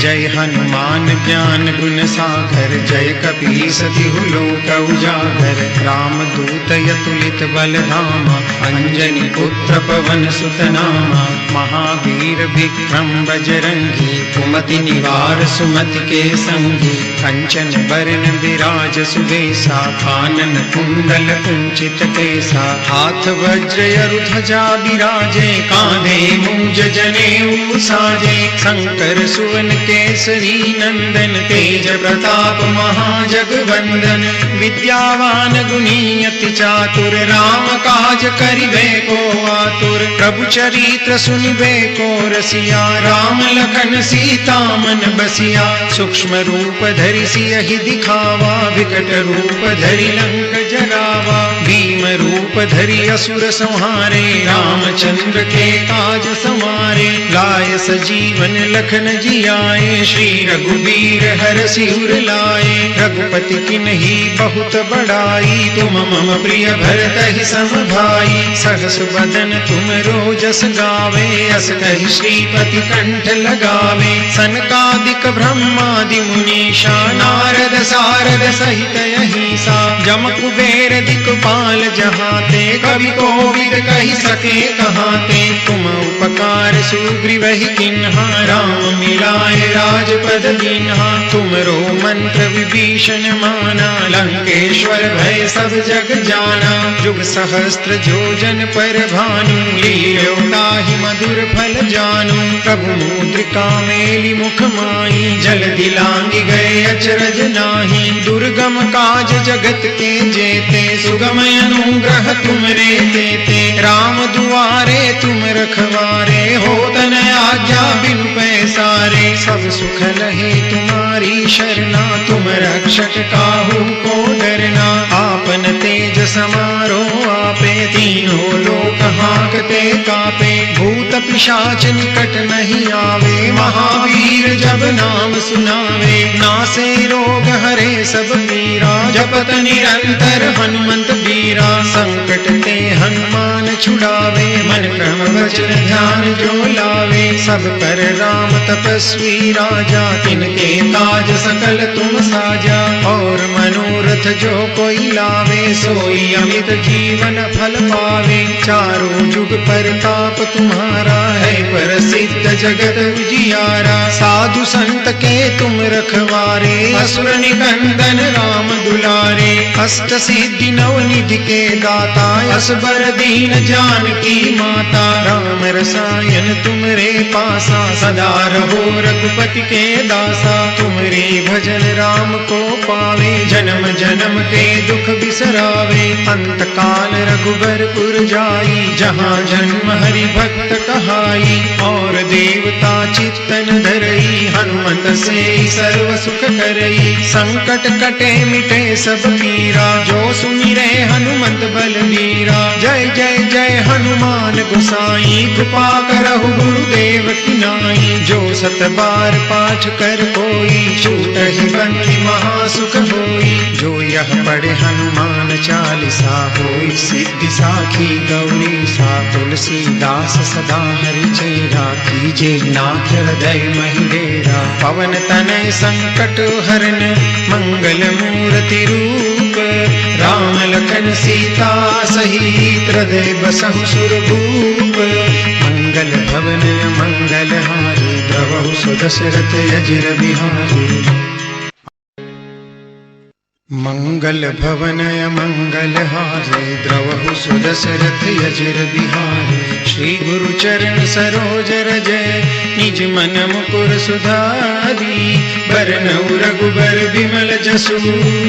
जय हनुमान ज्ञान गुण सागर, जय कपीस तिहु लोक उजागर। राम दूत अतुलित बल धामा, अंजनी पुत्र पवन सुत नामा। महावीर विक्रम बजरंगी, कुमति निवार सुमति के संगी। कंचन बरन विराज सुबेसा, कानन कुंडल कुंचित केसा। हाथ वज्र अरु ध्वजा बिराजे, कांधे मूंज जनेऊ साजे। शंकर सुवन केसरी नंदन, तेज प्रताप महाजगवंदन। विद्यावान गुणी अति चातुर, राम काज करिबे को आतुर। प्रभु चरित्र सुनिबे को रसिया, राम लखन सीता मन बसिया। सूक्ष्म रूप धरि सियहि दिखावा, विकट रूप धरि लंक जरावा। भीम रूप रूप धरि असुर संहारे, रामचंद्र के काज संवारे। लाय सजीवन लखन जियाए, श्री रघुबीर हर सिर लाए। रघुपति किन्ही बहुत बड़ाई, तुम मम प्रिय भरतहि सम भाई। सहस बदन तुम रोजस गावे, अस कहि श्रीपति कंठ लगावे। सनकादिक ब्रह्मादि मुनीषा, नारद सारद सहित अहिंसा। जम कुबेर दिक्पाल जहाते, कवि कोविद कहि सके कहाते। तुम उपकार सुग्रीवहि किन्हा, राम मिलाए राजपद दीन्हा। तुमरो मंत्र विभीषण माना, लंकेश्वर भय सब जग जाना। जुग सहस्त्र जोजन पर भानु, लील्यो ताहि मधुर फल जानू। प्रभु मुद्रिका मेलि मुख माई, जल्दी लांघि गए अचरज नाही। दुर्गम काज जगत के जेते, सुगम अनुग्रह तुमरे तेते। राम दुआरे तुम रखवारे, होत न आज्ञा बिनु पैसारे। सब सुख लहे तुम्हारी शरणा, तुम रक्षक काहू को डरना। आपन तेज समारो आपे, तीनों लोक हांकते कापे। भूत पिशाच निकट नहीं आवे, महावीर जब नाम सुनावे। नासे रोग हरे सब पीरा, जपत निरंतर हनुमंत बीरा। संकट ते हनुमान छुड़ावे, मन क्रम वचन ध्यान जो लावे। सब पर राम तपस्वी राजा, तिनके काज सकल तुम साजा। और मनोरथ जो कोई लावे, सोई अमित जीवन फल पावे। चारों जुग परताप तुम्हारा है, प्रसिद्ध जगत उजियारा। साधु संत के तुम रखवारे, असुर निकंदन राम दुलारे। अष्ट सिद्धि नव निधि के दाता, असबर दीन जानकी माता। राम रसायन तुमरे पासा, सदा रहो रघुपति के दासा। तुमरे भजन राम को पावे, जन्म जन्म के दुख बिसरावे। अंत काल रघुबरपुर जाई, जहाँ जन्म हरि भक्त कहाई। और देवता चित्तन धरई, हनुमत से सर्व सुख करई। संकट कटे मिटे सब पीरा, जो सुमिरे हनुमंत बलबीरा। जय जय जय हनुमान गोसाई, कृपा करहु गुरुदेव की नाई। जो सत बार पाठ कर कोई, छूटहि बंदी महासुख होई। जो यह पढ़े हनुमान चालीसा, होई सिद्धि साखी गौरी सा। तुलसीदास सदा हरि चेरा, कीजे नाथ हृदय महि डेरा। पवन तनय संकट हरन, मंगल मूर्ति रूप। राम लखन सीता सहित, हृदय बसहु सुरभूप। मंगल भवन मंगल हारी, द्रवहु सुदशरथ अजिर बिहारी। मंगल भवन मंगल हारे, द्रवहु सुदशरथ अजिर बिहारी। श्री गुरु चरण सरोज रजय, निज मन मुकुर सुधारी। बरनउँ रघुबर बिमल जसु,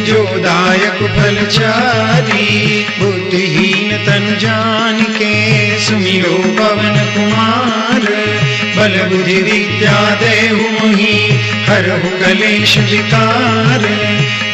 जो दायक फल चारी। बुद्धिहीन तनु जानिके, सुमिरो पवन कुमार। बल बुद्धि विद्या देहु मोहि, हरहु कलेश विकार।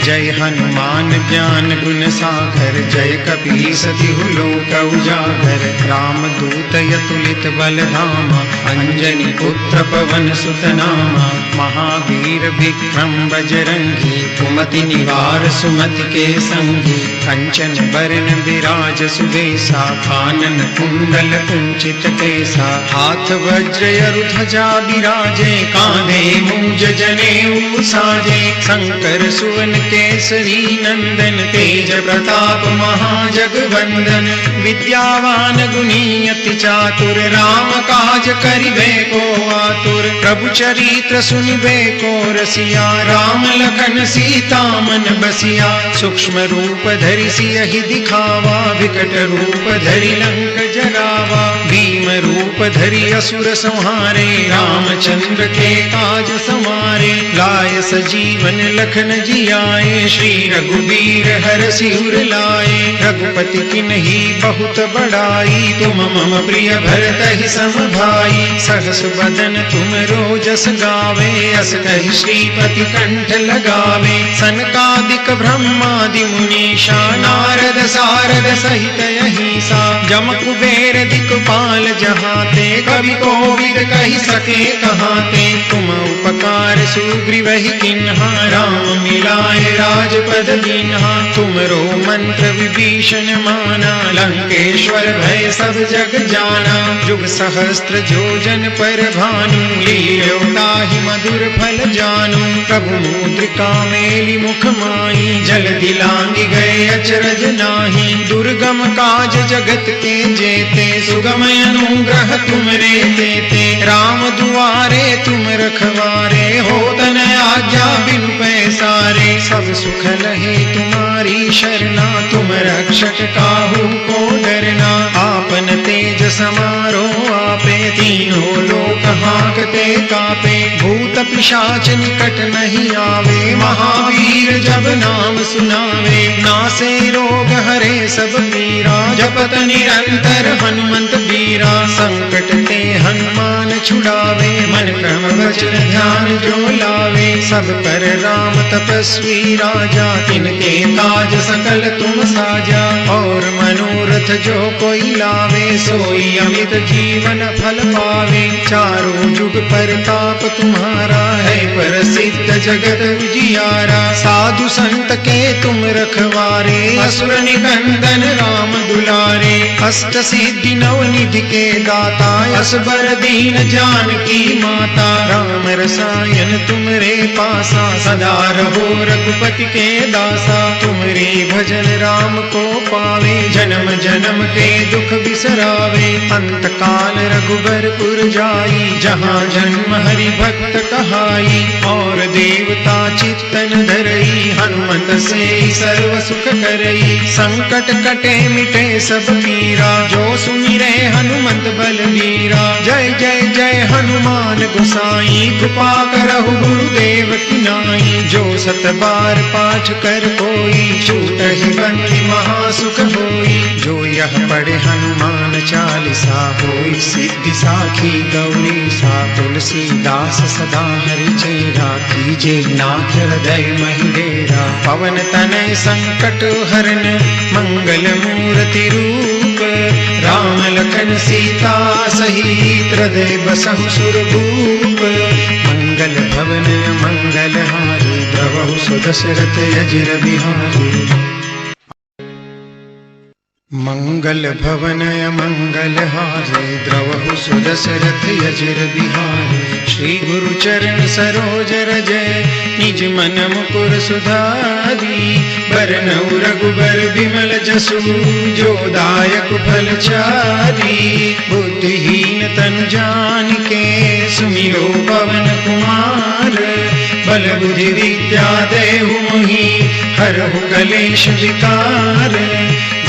जय हनुमान ज्ञान गुण सागर, जय कपीस तिहु लोक उजागर। राम दूत अतुलित बल धामा, अंजनी पुत्र पवन सुत नामा। महावीर विक्रम बजरंगी, कुमति निवार सुमति के संगी। कंचन बरन विराज सुबेसा, कानन कुंडल कुंचित केसा। हाथ वज्र ध्वजा बिराजे, कांधे मूंज जनेऊ साजे। शंकर सुवन केसरी नंदन, तेज प्रताप महाजगवंदन। विद्यावान गुणी अति चातुर, राम काज करिबे को आतुर। प्रभु चरित्र सुनिबे को रसिया, राम लखन सीता मन बसिया। सूक्ष्म रूप धरि सियहि दिखावा, विकट रूप धरि लंक जरावा। भीम भीम रूप धरि असुर संहारे, रामचंद्र के काज समारे, लाय सजीवन लखन जियाए, श्री रघुबीर हर सिर लाए। रघुपति किन्ही बहुत बड़ाई, तुम मम प्रिय भरत ही सम भाई, सहस बदन तुम रोजस गावे, अस कहि श्रीपति कंठ लगावे। सनकादिक ब्रह्मादि मुनीषा, नारद सारद सहित अहिसा, जम कुबेर दिक्पाल जहाते, कवि कोविद कहि सके कहाते। तुम उपकार सुग्रीव ही किन्हा, राम मिलाए राजपद दीन्हा। तुमरो मंत्र विभीषण माना, लंकेश्वर भय सब जग जाना। जुग सहस्त्र जोजन पर भानु, लील्यो ताहि मधुर फल जानू। प्रभु मुद्रिका मेलि मुख माई, जल दिलांगी गए अचरज नाही। दुर्गम काज जगत के जेते, सुगम अनुग्रह तुमरे तेते। राम दुआरे तुम रखवारे, होत न आज्ञा बिनु पैसारे। सब सुख लहे तुम्हारी शरणा, तुम रक्षक काहू को डरना। आपन तेज समारो आपे, तीनों लोक हांकते कापे। भूत पिशाच निकट नहीं आवे, महावीर जब नाम सुनावे। नासे रोग हरे सब पीरा, जपत निरंतर हनुमंत बीरा। संकट ते हनुमान छुड़ावे, मन क्रम वचन ध्यान जो लावे। सब पर राम तपस्वी राजा, तिनके काज सकल तुम साजा। और मनोरथ जो कोई लावे, सोई अमित जीवन फल पावे। चारों जुग परताप तुम्हारा है, प्रसिद्ध जगत उजियारा। साधु संत के तुम रखवारे, असुर निकंदन राम दुलारे। अष्ट सिद्धि नव निधि के दाता, असबर दीन जानकी माता। राम रसायन तुमरे पासा, सदा रहो रघुपति के दासा। तुमरे भजन राम को पावे, जन्म जन्म के दुख बिसरावे। अंत काल रघुबरपुर जाई, जहाँ जन्म हरि भक्त कहाई। और देवता चित्तन धरई, हनुमंत से सर्व सुख करई। संकट कटे मिटे सब पीरा, जो सुमिरे हनुमंत बलबीरा। जय जय जय हनुमान गोसाई, कृपा करहु गुरुदेव की नाई। जो सत बार पाठ कर कोई, छूटहि बंदी महासुख होई। जो यह पढ़े हनुमान चालीसा, होई सिद्धि साखी गौरी सा। तुलसीदास सदा हरि चेरा, कीजे नाथ हृदय महि डेरा। पवन तनय संकट हरन, मंगल मूर्ति रूप। राम लखन सीता सहित, हृदय बसहु सुरभूप। मंगल भवन मंगल हारी, द्रवहु सुदशरथ अजिर बिहारी। मंगल भवन मंगल हारे, द्रवहु सुदशरथ अजिर बिहारी। श्री गुरु चरण सरोज रजय, निज मन मुकुर सुधारी। बरनउँ रघुबर बिमल जसु, जो दायक फल चारी। बुद्धिहीन तनु जानिके, सुमिरो पवन कुमार। बल बुद्धि विद्या देहु मोहि, हरहु कलेश विकार।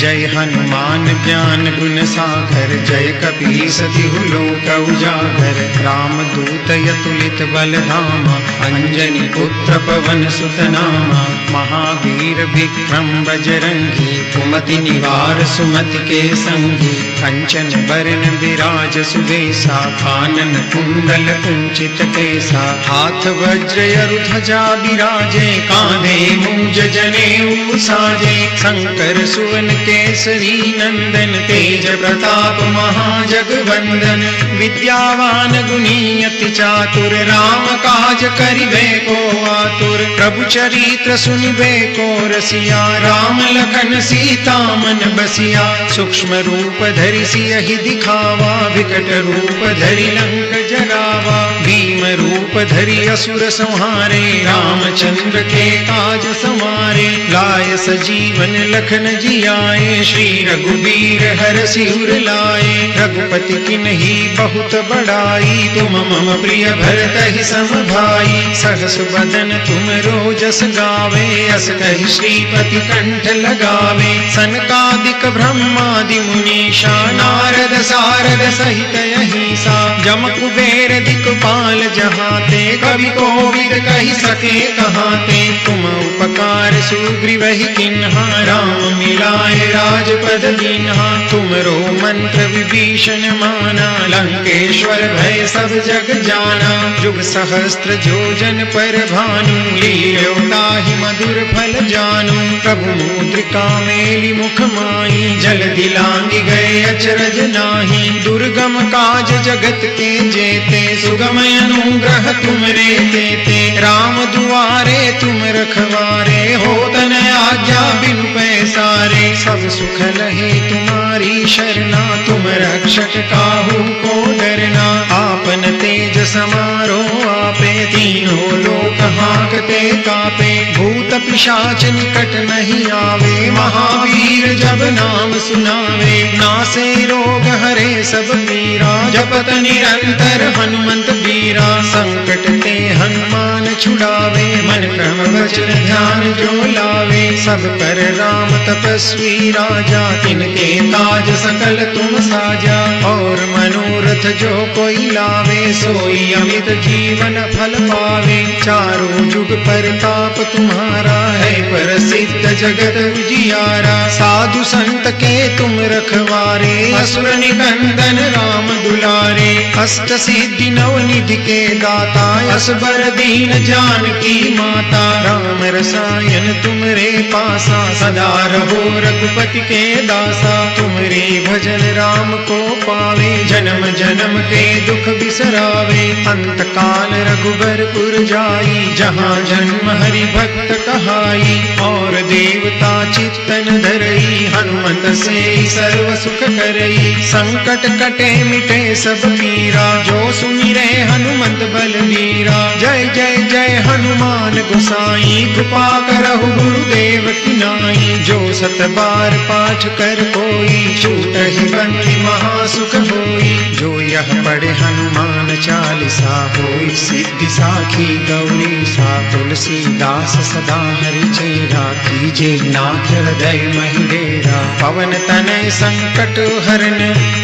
जय हनुमान ज्ञान गुण सागर, जय कपीस तिहु लोक उजागर। राम दूत अतुलित बल धामा, अंजनी पुत्र पवन सुत नामा। महावीर विक्रम बजरंगी, कुमति निवार सुमति के संगी। कंचन बरन विराज सुबेसा, कानन कुंडल कुंचित केसा। हाथ वज्र अरु ध्वजा बिराजे, कांधे मूंज जनेऊ साजे। शंकर सुवन केसरी नंदन, तेज प्रताप महाजगवंदन। विद्यावान गुणी अति चातुर, राम काज करिबे को आतुर। प्रभु चरित्र सुनिबे को रसिया, राम लखन सीता मन बसिया। सूक्ष्म रूप धरि सियहि दिखावा, विकट रूप धरि लंक जरावा। भीम रूप धरि असुर संहारे, रामचंद्र के काज समारे। लाय सजीवन लखन जियाए, श्री रघुबीर हर सिर लाए। रघुपति किन्ही बहुत बड़ाई, तुम मम प्रिय भरत ही सम भाई। सहस बदन तुम रोजस गावे, अस कहि श्रीपति कंठ लगावे। सनकादिक ब्रह्मादि मुनीषा, नारद सारद सहित अहिंसा जम कुबेर दिक्पाल जहाते कवि कोविद कही सके कहाते तुम उपकार सुग्रीव ही किन्हा राम मिलाए राजपद दीन्हा तुमरो मंत्र विभीषण माना लंकेश्वर भय सब जग जाना जुग सहस्त्र जोजन पर भानु लील्योताहि मधुर फल जानू प्रभु मुद्रिका मेली मुख माई जल दिलांगी गए अचरज नाही दुर्गम काज जगत के जेते सुगम अनुग्रह तुम रे देते राम दुआरे तुम रखवारे हो तन आज्ञा बिनु पैसारे सब सुख लहे तुम्हारी शरणा तुम रक्षक काहू को डरना आपन तेज समारो आपे तीनों लोक हांकते कापे भूत पिशाच निकट नहीं आवे महावीर जब नाम सुनावे नासे रोग हरे सब पीरा जपत निरंतर हनुमंत बीरा संकट ते हनुमान छुड़ावे मन क्रम वचन ध्यान जो लावे सब पर राम तपस्वी राजा तिनके काज सकल तुम साजा और मनोरथ जो कोई लावे सोई अमित जीवन फल पावे चारों जुग परताप तुम्हारा है प्रसिद्ध जगत उजियारा साधु संत के तुम रखवारे असुर निकंदन राम दुलारे अष्ट सिद्धि नव निधि के दाता असबर दीन जानकी माता राम रसायन तुमरे पासा सदा रहो रघुपति के दासा तुमरे भजन राम को पावे जन्म जन्म के दुख बिसरावे अंत काल रघुबरपुर जाई जहाँ जन्म हरि भक्त कहाई और देवता चित्तन धरई हनुमत से सर्व सुख करई संकट कटे मिटे सब पीरा जो सुमिरे हनुमंत बलवीरा जय जय जय हनुमान गोसाई कृपा करहु गुरुदेव की नाई जो सत बार पाठ कर कोई छूटहि बंदी महासुख होई जो यह पढ़े हनुमान चालीसा होई सिद्धि साखी गौरी सा तुलसीदास सदा हरि चेरा कीजे नाथ हृदय महिडेरा पवन तनय संकट हरन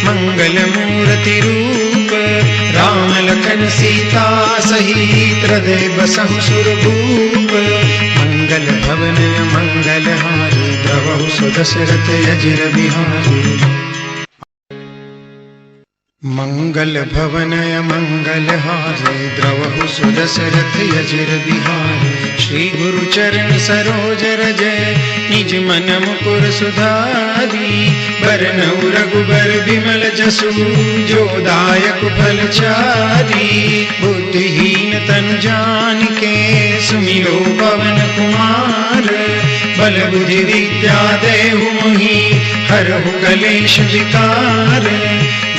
मंगल मूर्ति रूप राम लखन सीता सहित हृदय बसहु सुरभूप मंगल भवन मंगल हारी द्रवहु सुदशरथ अजिर बिहारी मंगल भवन मंगल हारे द्रवहु सुदशरथ अजिर बिहारी श्री गुरु चरण सरोज रज निज मन मुकुर सुधारी बरनउ रघुबर बिमल जसु जो दायक फल चारी बुद्धिहीन तनु जानिके सुमिरो पवन कुमार बल बुद्धि विद्या देहु मोहि हरहु कलेश विकार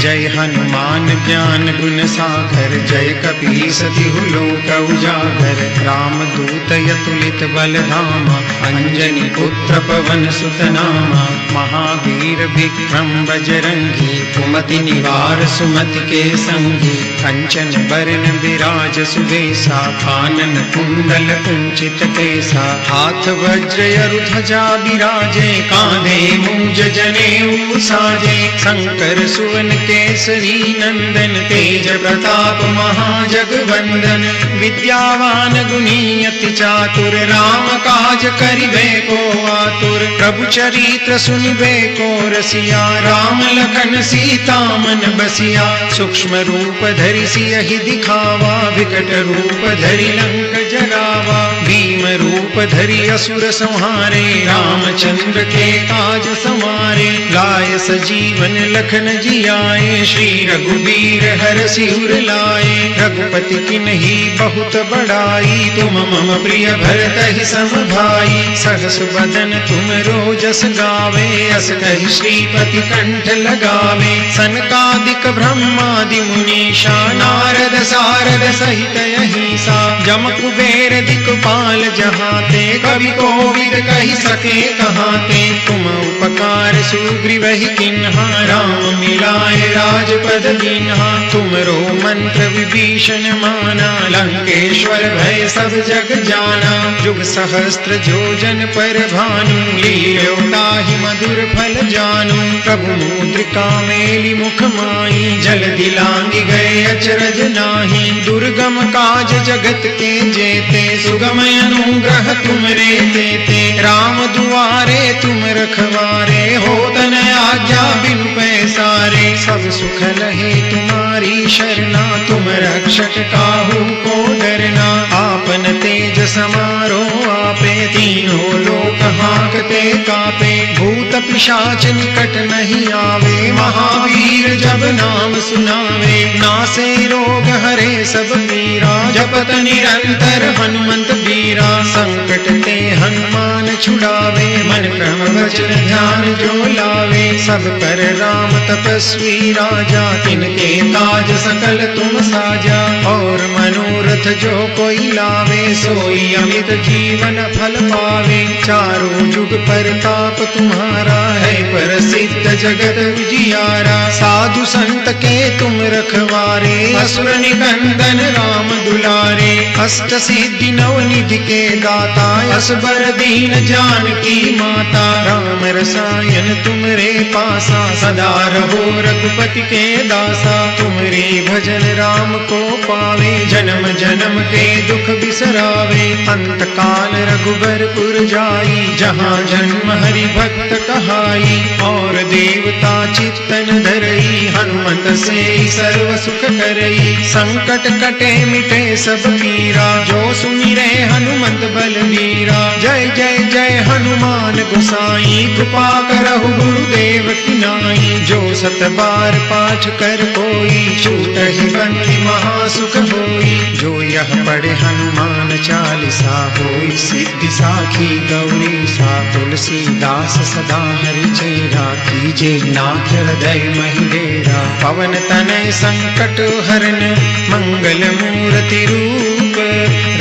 जय हनुमान ज्ञान गुण सागर जय कपीस तिहु लोक उजागर राम दूत अतुलित बल धामा अंजनी पुत्र पवन सुत नामा महावीर विक्रम बजरंगी कुमति निवार सुमति के संगी कंचन बरन विराज सुबेसा कानन कुंडल कुंचित केसा हाथ वज्र ध्वजा विराजे कांधे मूंज जनेऊ साजे शंकर सुवन केसरी नंदन तेज प्रताप महाजगवंदन विद्यावान गुणी अति चातुर राम काज करिबे को आतुर प्रभु चरित्र सुनिबे को रसिया राम लखन सीता मन बसिया सूक्ष्म रूप धरि सियहि दिखावा विकट रूप धरि लंक जरावा भीम रूप धरि असुर संहारे रामचंद्र के काज समारे लाय सजीवन लखन जियाए श्री रघुबीर हर सिर लाए रघुपति किन्ही बहुत बड़ाई तुम मम प्रिय भरत ही सम भाई सहस बदन तुम रोजस गावे अस कहि श्रीपति कंठ लगावे सनकादिक ब्रह्मादि मुनीषा नारद सारद सहित अहिंसा जम कुबेर दिक्पाल जहाते कवि कोविद कहि सके कहाते तुम उपकार सुग्रीव ही किन्हा राम मिलाए राजपद दीन्हा। तुमरो मंत्र विभीषण माना, लंकेश्वर भय सब जग जाना। जुग सहस्त्र जोजन पर भानु, लील्यो ताहि मधुर फल जानू। प्रभु मुद्रिका मेली मुख माई, जल दिलांगी गए अचरज नाही। दुर्गम काज जगत के जेते, सुगम अनुग्रह तुमरे तेते। राम दुआरे तुम रखवारे, होतन आज्ञा बिनु पैसारे। सब सुख लहे तुम्हारी शरणा, तुम रक्षक काहू को डरना। आपन तेज समारो आपे, तीनों लोक हांकते कापे। भूत पिशाच निकट नहीं आवे, महावीर जब नाम सुनावे। नासे रोग हरे सब पीरा, जपत निरंतर हनुमंत बीरा। संकट ते हनुमान छुड़ावे, मन क्रम वचन ध्यान जो लावे। सब पर राम तपस्वी राजा, तिनके काज सकल तुम साजा। और मनोरथ जो कोई लावे, सोई अमित जीवन फल पावे। चारों जुग परताप तुम्हारा है, प्रसिद्ध जगत उजियारा। साधु संत के तुम रखवारे, असुर निकंदन राम दुलारे। अष्ट सिद्धि नवनिधि के दाता, असबर दीन जानकी माता। राम रसायन तुमरे पासा, सदा रहो रघुपति के दासा। तुमरे भजन राम को पावे, जन्म जन्म के दुख बिसरावे। अंत काल रघुबरपुर जाई, जहाँ जन्म हरि भक्त कहाई। और देवता चित्तन धरई, हनुमंत से सर्व सुख करई। संकट कटे मिटे सब पीरा, जो सुमिरे हनुमंत बलबीरा। जय जय जय हनुमान गोसाई, कृपा करहु गुरुदेव की नाई। जो सत बार पाठ कर कोई, छूटहि बंदी महासुख होई। जो यह पढ़े हनुमान चालीसा, होई सिद्धि साखी गौरी सा। तुलसीदास सदा हरि चेरा, कीजे नाथ हृदय महिडेरा। पवन तनय संकट हरन, मंगल मूर्ति रूप।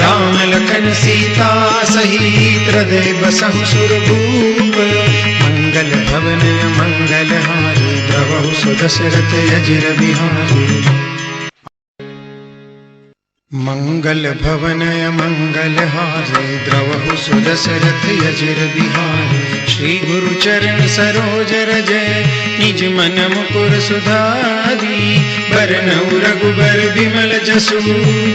राम लखन सीता सहित, हृदय बसहु सुरभूप। मंगल भवन मंगल हारी, द्रवहु सुदशरथ अजिर बिहारी। मंगल भवन मंगल हारे, द्रवहु सुदशरथ अजिर बिहारी। श्री गुरु चरण सरोज रज, निज मन मुकुर सुधारी। बरनउँ रघुबर बिमल जसु,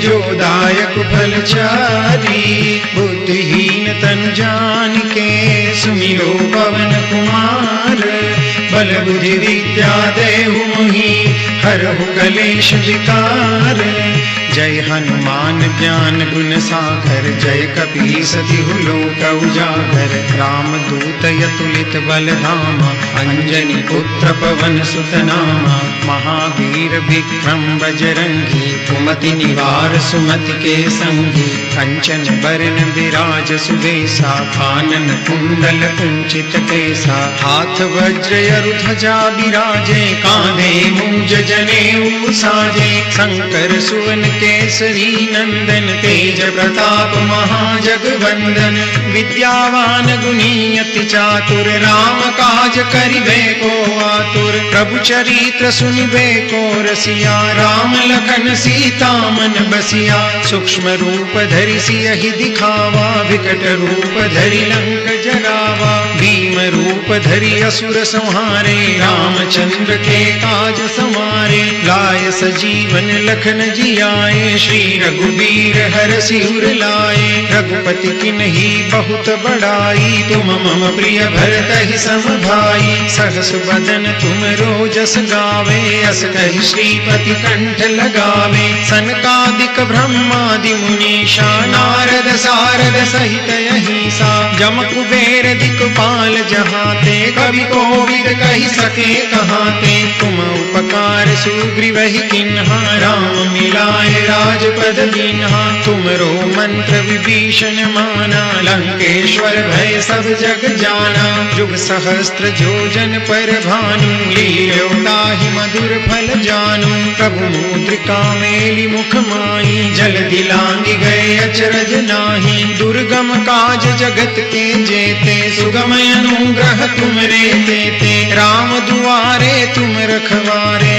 जो दायक फल चारी। बुद्धिहीन तनु जानिके, सुमिरो पवन कुमार। बल बुद्धि विद्या देहु मोहि, हरहु कलेश विकार। जय हनुमान ज्ञान गुण सागर, जय कपीस तिहु लोक उजागर। राम दूत अतुलित बल धामा, अंजनी पुत्र पवन सुत नामा। महावीर विक्रम बजरंगी, कुमति निवार सुमति के संगी। कंचन बरन विराज सुबेसा, कानन कुंडल कुंचित केसा। हाथ वज्र ध्वजा बिराजे, कांधे मूंज जनेऊ साजे। शंकर सुवन केसरी नंदन, तेज प्रताप महाजगवंदन। विद्यावान गुणी अति चातुर, राम काज करिबे को आतुर। प्रभु चरित्र सुनिबे को रसिया, राम लखन सीता मन बसिया। सूक्ष्म रूप धरि सियहि दिखावा, विकट रूप धरि लंक जरावा। भीम रूप धरि असुर संहारे, रामचंद्र के काज संवारे। लाय सजीवन लखन जियाए, श्री रघुबीर हरषि उर लाए। रघुपति किन्ही बहुत बड़ाई, तुम मम प्रिय भरतहि सम भाई। सहस बदन तुम रोजस गावे, अस कहि श्रीपति कंठ लगावे। सनकादिक ब्रह्मादि मुनीषा, नारद सारद सहित अहिसा। जम कुबेर दिक्पाल जहाते, कवि कोविद कहि सके कहाते। तुम उपकार सुग्रीवहि किन्हा, राम मिलाए राजपद दीन्हा। तुमरो मंत्र विभीषण माना, लंकेश्वर भय सब जग जाना। जुग सहस्त्र जोजन पर भानु, लील्यो ताहि मधुर फल जानू। प्रभु मुद्रिका मेली मुख माई, जल दिलांगी गए अचरज नाही। दुर्गम काज जगत के जेते, सुगम अनुग्रह तुमरे तेते। राम दुआरे तुम रखवारे,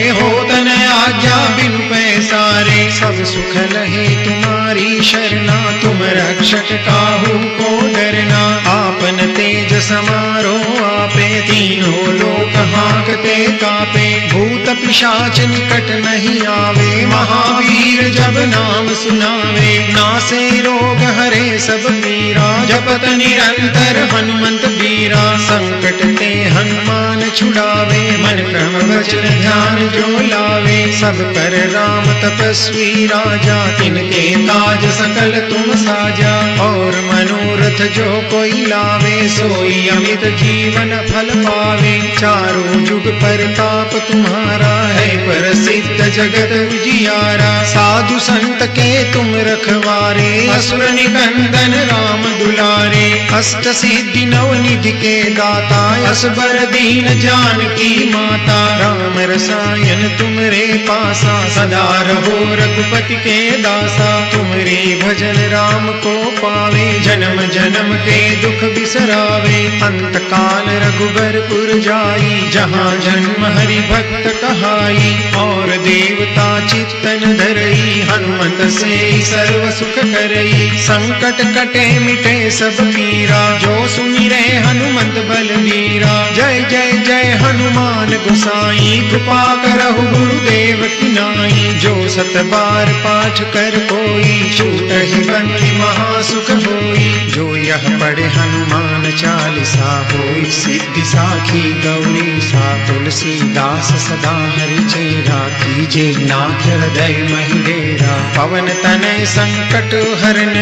सुख लहे तुम्हारी शरणा, तुम रक्षक काहू को डरना। आपन तेज समारो आपे, तीनों लोक हाँकते कापे। भूत पिशाच निकट नहीं आवे, महावीर जब नाम सुनावे। नासे रोग हरे सब पीरा, जपत निरंतर हनुमंत बीरा। संकट ते हनुमान छुड़ावे, मन क्रम वचन ध्यान जो लावे। सब कर राम तपस्वी राजा, तिनके काज सकल तुम साजा। और मनोरथ जो कोई लावे, सोई अमित जीवन फल पावे। चारों जुग परताप तुम्हारा है, प्रसिद्ध जगत उजियारा। साधु संत के तुम रखवारे, असुर निकंदन राम दुलारे। अष्ट सिद्धि नवनिधि के दाता, असबर दीन जानकी माता। राम रसायन तुमरे पासा, सदा रहो रघुपति के दासा। तुमरे भजन राम को पावे, जन्म जन्म के दुख बिसरावे। अंत काल रघुबरपुर जाई, जहाँ जन्म हरि भक्त कहाई। और देवता चित्तन धरई, हनुमंत से सर्व सुख करई। संकट कटे मिटे सब पीरा, जो सुमिरे हनुमंत बलवीरा। जय जय जय हनुमान गोसाई, कृपा करहु गुरुदेव की नाई। जो सत बार पाठ कर कोई, छूटहि बंदी महासुख होई। जो यह पढ़े हनुमान चालीसा, होई सिद्धि साखी गौरी सा। तुलसीदास सदा हरि चेरा, कीजे नाथ हृदय महि डेरा। पवन तनय संकट हरन,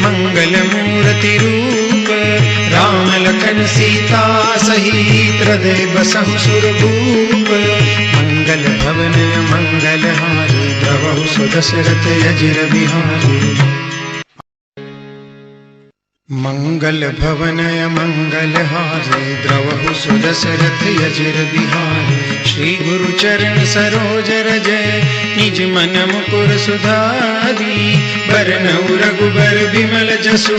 मंगल मूर्ति रूप। राम लखन सीता सहित, हृदय बसहु सुरभूप। मंगल भवन मंगल हारी, द्रवहु सुदशरथ अजिर बिहारी। मंगल भवन मंगल हारे, द्रवहु सुदशरथ अजिर बिहारी। श्री गुरु चरण सरोज रजय, निज मन मुकुर सुधारी। बरनउँ रघुबर बिमल जसु,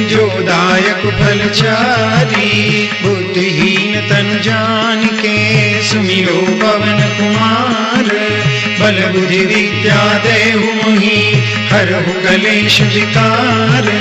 जो दायक फल चारी। बुद्धिहीन तनु जानिके, सुमिरो पवन कुमार। बल बुद्धि विद्या देहु मोहि, हरहु कलेश विकार।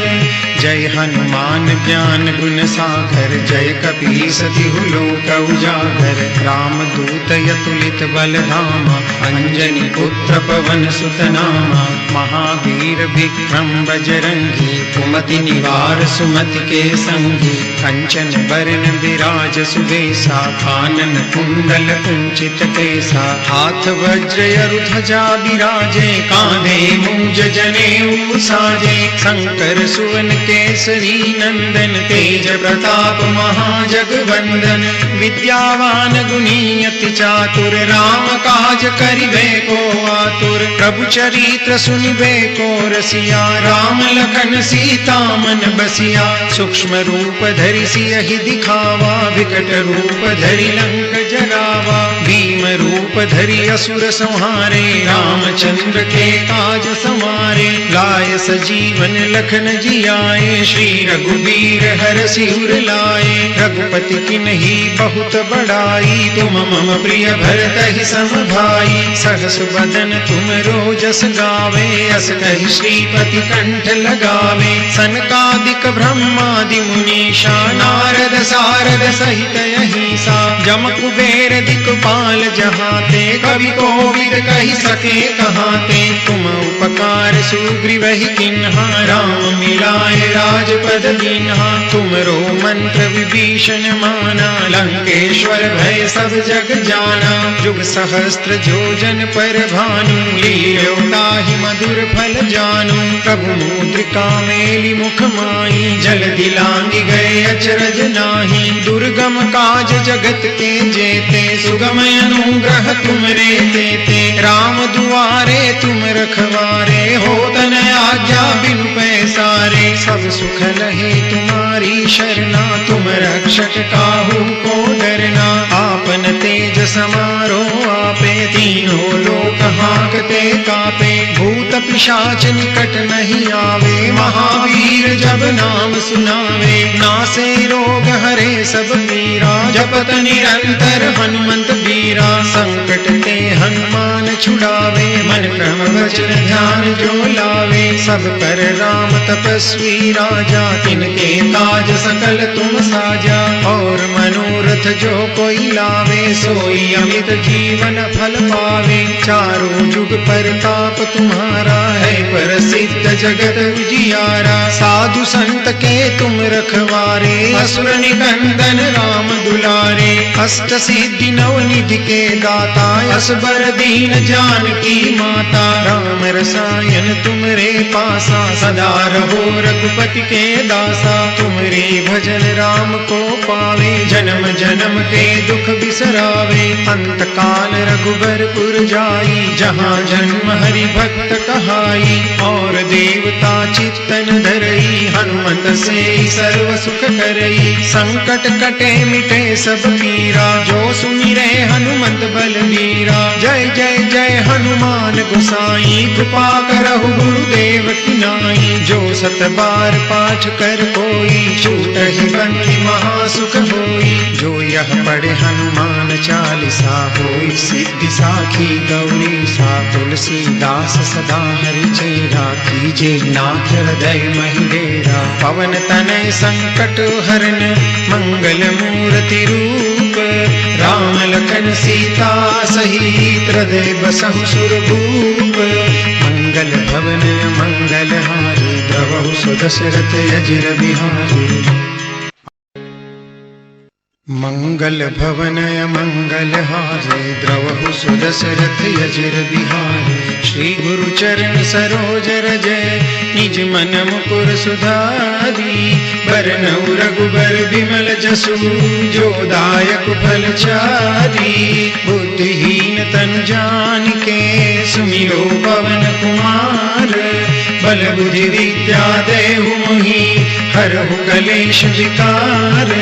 जय हनुमान ज्ञान गुण सागर, जय कपीस तिहु लोक उजागर। राम दूत अतुलित बल धामा, अंजनी पुत्र पवन सुत नामा। महावीर विक्रम बजरंगी, कुमति निवार सुमति के संगी। कंचन बरन विराज सुबेसा, कानन कुंडल कुंचित केसा। हाथ वज्र अरु ध्वजा बिराजे, कांधे मूंज जनेऊ साजे। शंकर सुवन केसरी नंदन, तेज प्रताप महाजगवंदन। विद्यावान गुणी अति चातुर, राम काज करिबे को आतुर। प्रभु चरित्र सुनिबे को रसिया, राम लखन सीता मन बसिया। सूक्ष्म रूप धरि सियहि दिखावा, विकट रूप धरि लंक जरावा। भीम रूप धरि असुर संहारे, रामचंद्र के काज समारे। लाय सजीवन लखन जियाए, श्री रघुबीर हरषि उर लाए। रघुपति किन्ही बहुत बड़ाई, तुम मम प्रिय भरतहि सम भाई। सहस बदन तुम रोजस गावे, अस कहि श्रीपति कंठ लगावे। सनकादिक ब्रह्मादि मुनीषा, नारद सारद सहित अहिसा। जम कुबेर दिक्पाल जहाते, कवि कोविद कहि सके कहाते। तुम उपकार सुग्रीवहि किन्हा, राम मिलाए राजपद दीन्हा। तुमरो मंत्र विभीषण माना, लंकेश्वर भय सब जग जाना। जुग सहस्त्र जोजन पर भानु, लील्यो ताहि मधुर फल जानु। प्रभु मुद्रिका मेलि मुख माहि, जल्दी लांघि गए अचरज नाही। दुर्गम काज जगत के जेते, सुगम अनुग्रह तुमरे तेते। राम दुआरे तुम रखवारे, होत न आज्ञा बिनु पैसारे। सब सुख लहे तुम्हारी शरणा, तुम रक्षक काहू को डरना। आपन तेज समारो आपे, तीनों लोक हाँकते कापे। भूत पिशाच निकट नहीं आवे, महावीर जब नाम सुनावे। नासे रोग हरे सब पीरा, जपत निरंतर हनुमंत बीरा। संकट ते हनुमान छुड़ावे, मन क्रम वचन ध्यान जो लावे, सब पर राम तपस्वी राजा, तिनके काज सकल तुम साजा। और मनोरथ जो कोई लावे, सोई अमित जीवन फल पावे। चारों जुग परताप तुम्हारा है, प्रसिद्ध जगत उजियारा। साधु संत के तुम रखवारे, असुर निकंदन राम दुलारे। अष्ट सिद्धि नव निधि के दाता, असबर दीन जानकी माता। राम रसायन तुमरे पासा, सदा रहो रघुपति के दासा। तुमरे भजन राम को पावे, जन्म जन्म के दुख बिसरावे। अंत काल रघुबरपुर जाई, जहाँ जन्म हरि भक्त कहाई। और देवता चित्तन धरई, हनुमत से सर्व सुख करई। संकट कटे मिटे सब पीरा, जो सुमिरे हनुमत बलबीरा। जय जय जय हनुमान गोसाई, कृपा करहु गुरुदेव की नाई। जो सत बार पाठ कर कोई, छूटहि बंदी महासुख होई। जो यह पढ़े हनुमान चालीसा, होई सिद्धि साखी गौरी सा। तुलसीदास सदा हरि चेरा, कीजे नाथ हृदय महि डेरा। पवन तनय संकट हरन, मंगल मूर्ति रूप। राम लखन सीता सहित, हृदय बसहु सुरभूप। मंगल भवन मंगल हारी, द्रवहु सुदशरथ अजिर बिहारी। मंगल भवन मंगल हारे, द्रवहु सुदशरथ अजिर बिहारी। श्री गुरु चरण सरोज रजय, निज मन मुकुर सुधारी। बरनउँ रघुबर बिमल जसु, जो दायक फल चारी। बुद्धिहीन तनु जानिके, सुमिरो पवन कुमार। बल बुद्धि विद्या देहु मोहि, हरहु कलेश विकार।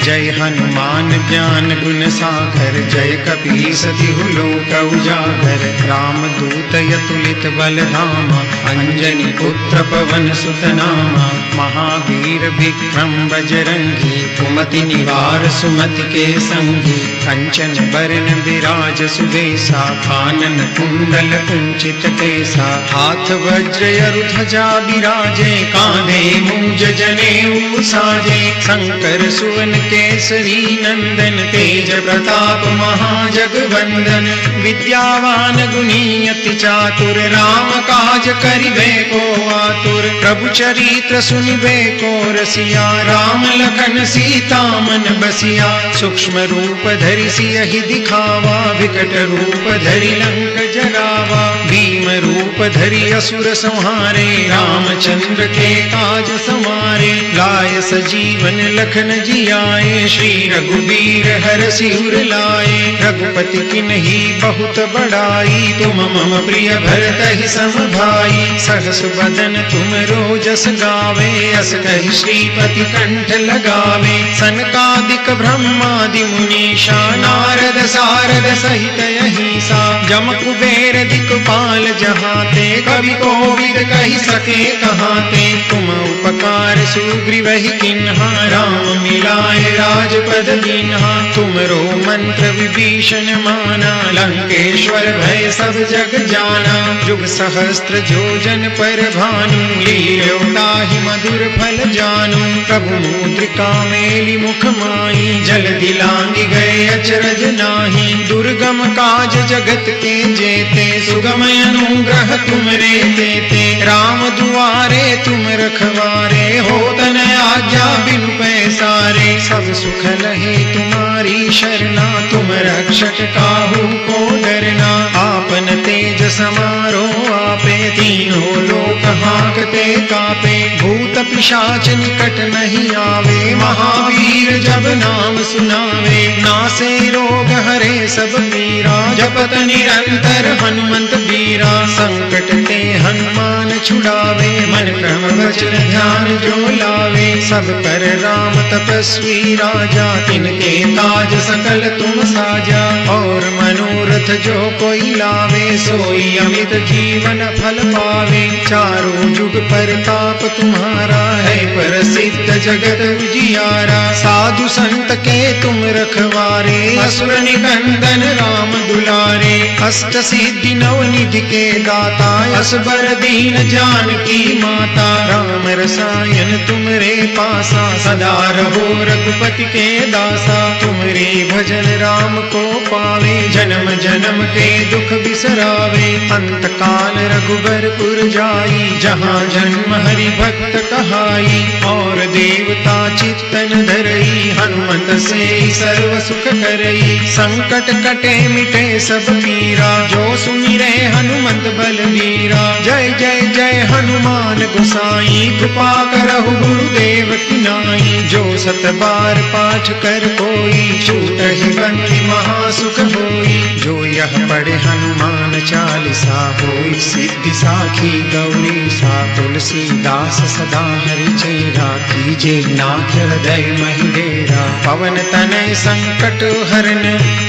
जय हनुमान ज्ञान गुण सागर, जय कपीस तिहु लोक उजागर। राम दूत अतुलित बल धामा, अंजनी पुत्र पवन सुत नामा। महावीर विक्रम बजरंगी, कुमति निवार सुमति के संगी। कंचन बरन विराज सुबेसा, कानन कुंडल कुंचित केसा। हाथ वज्र अरु ध्वजा बिराजे, कांधे मूंज जनेऊ साजे। शंकर सुवन केसरी नंदन, तेज प्रताप महाजगवंदन। विद्यावान गुणी अति चातुर, राम काज करिबे को आतुर। प्रभु चरित्र सुनिबे को रसिया, राम लखन सीता मन बसिया। सूक्ष्म रूप धरि सियहि दिखावा, विकट रूप धरि लंक जरावा। भीम रूप धरि असुर संहारे, रामचंद्र के काज समारे। लाय सजीवन लखन जियाए, श्री रघुबीर हरषि उर लाए। रघुपति किन्ही बहुत बड़ाई, तुम मम प्रिय भरतहि सम भाई। सहस बदन तुम रोजस गावे, अस कहि श्रीपति कंठ लगावे। सनकादिक ब्रह्मादि मुनीषा, नारद सारद सहित अहिसा। जम कुबेर दिक्पाल जहाते, कवि कोविद कहि सके कहाते। तुम उपकार सुग्रीवहि किन्हा, राम मिलाए राजपद दीन्हा। तुमरो मंत्र विभीषण माना, लंकेश्वर भय सब जग जाना। जुग सहस्त्र जोजन पर भानु, लील्यो ताहि मधुर फल जानू। प्रभु मुद्रिका मेलि मुख माई, जल्दी लांघि गए अचरज नाही। दुर्गम काज जगत के जेते, सुगम अनुग्रह तुमरे तेते। राम दुआरे तुम रखवारे, होत न आज्ञा बिनु पैसारे। सब सुख लहे तुम्हारी शरणा, तुम रक्षक काहू को डरना। आपन तेज समारो आपे, तीनों लोक हांकते कापे। भूत पिशाच निकट नहीं आवे, महावीर जब नाम सुनावे। नासे रोग हरे सब पीरा, जपत निरंतर हनुमंत बीरा। संकट ते हनुमान छुड़ावे, मन क्रम वचन ध्यान जो लावे। सब पर राम तपस्वी राजा, तिनके काज सकल तुम साजा। और मनोरथ जो कोई लावे, सोई अमित जीवन फल पावे। चारों जुग परताप तुम्हारा है, प्रसिद्ध जगत उजियारा। साधु संत के तुम रखवारे, असुर निकंदन राम दुलारे। अष्ट सिद्धि नवनिधि के दाता असबर दीन जानकी माता राम रसायन तुमरे पासा सदा रहो रघुपति के दासा तुमरे भजन राम को पावे जन्म जन्म के दुख बिसरावे अंत काल रघुबरपुर जाई जहाँ जन्म हरि भक्त कहाई और देवता चित्तन धरई हनुमत से सर्व सुख करई संकट कटे मिटे सब पीरा जो सुनि रे हनुमंत बलवीरा जय जय जय हनुमान गोसाई कृपा करहु गुरुदेव की नाई जो सत बार पाठ कर कोई छूटहि बंदी महासुख होई जो यह पढ़े हनुमान चालीसा होई सिद्धि साखी गौरी सा तुलसीदास सदा हरि चेरा कीजे नाथ हृदय महि डेरा पवन तनय संकट हरन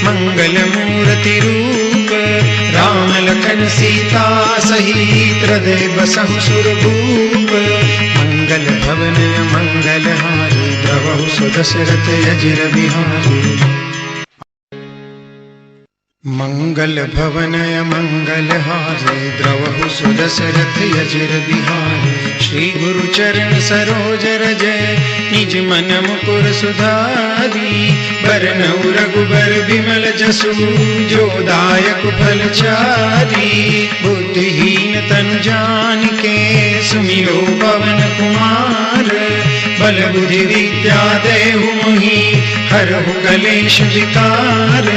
मंगल मूर्ति रूप राम लखन सीता सहित हृदय बसहु सुरभूप मंगल भवन मंगल हारी द्रवहु सुदशरथ अजिर बिहारी मंगल भवन मंगल हारे द्रवहु सुदशरथ अजिर बिहारी श्री गुरु चरण सरोज रजय निज मन मुकुर सुधारी बरनउ रघुबर बिमल जसु जो दायक फल चारी बुद्धिहीन तनु जानिके सुमिरो पवन कुमार बल बुद्धि विद्या देहु मोहि हरहु कलेश विकार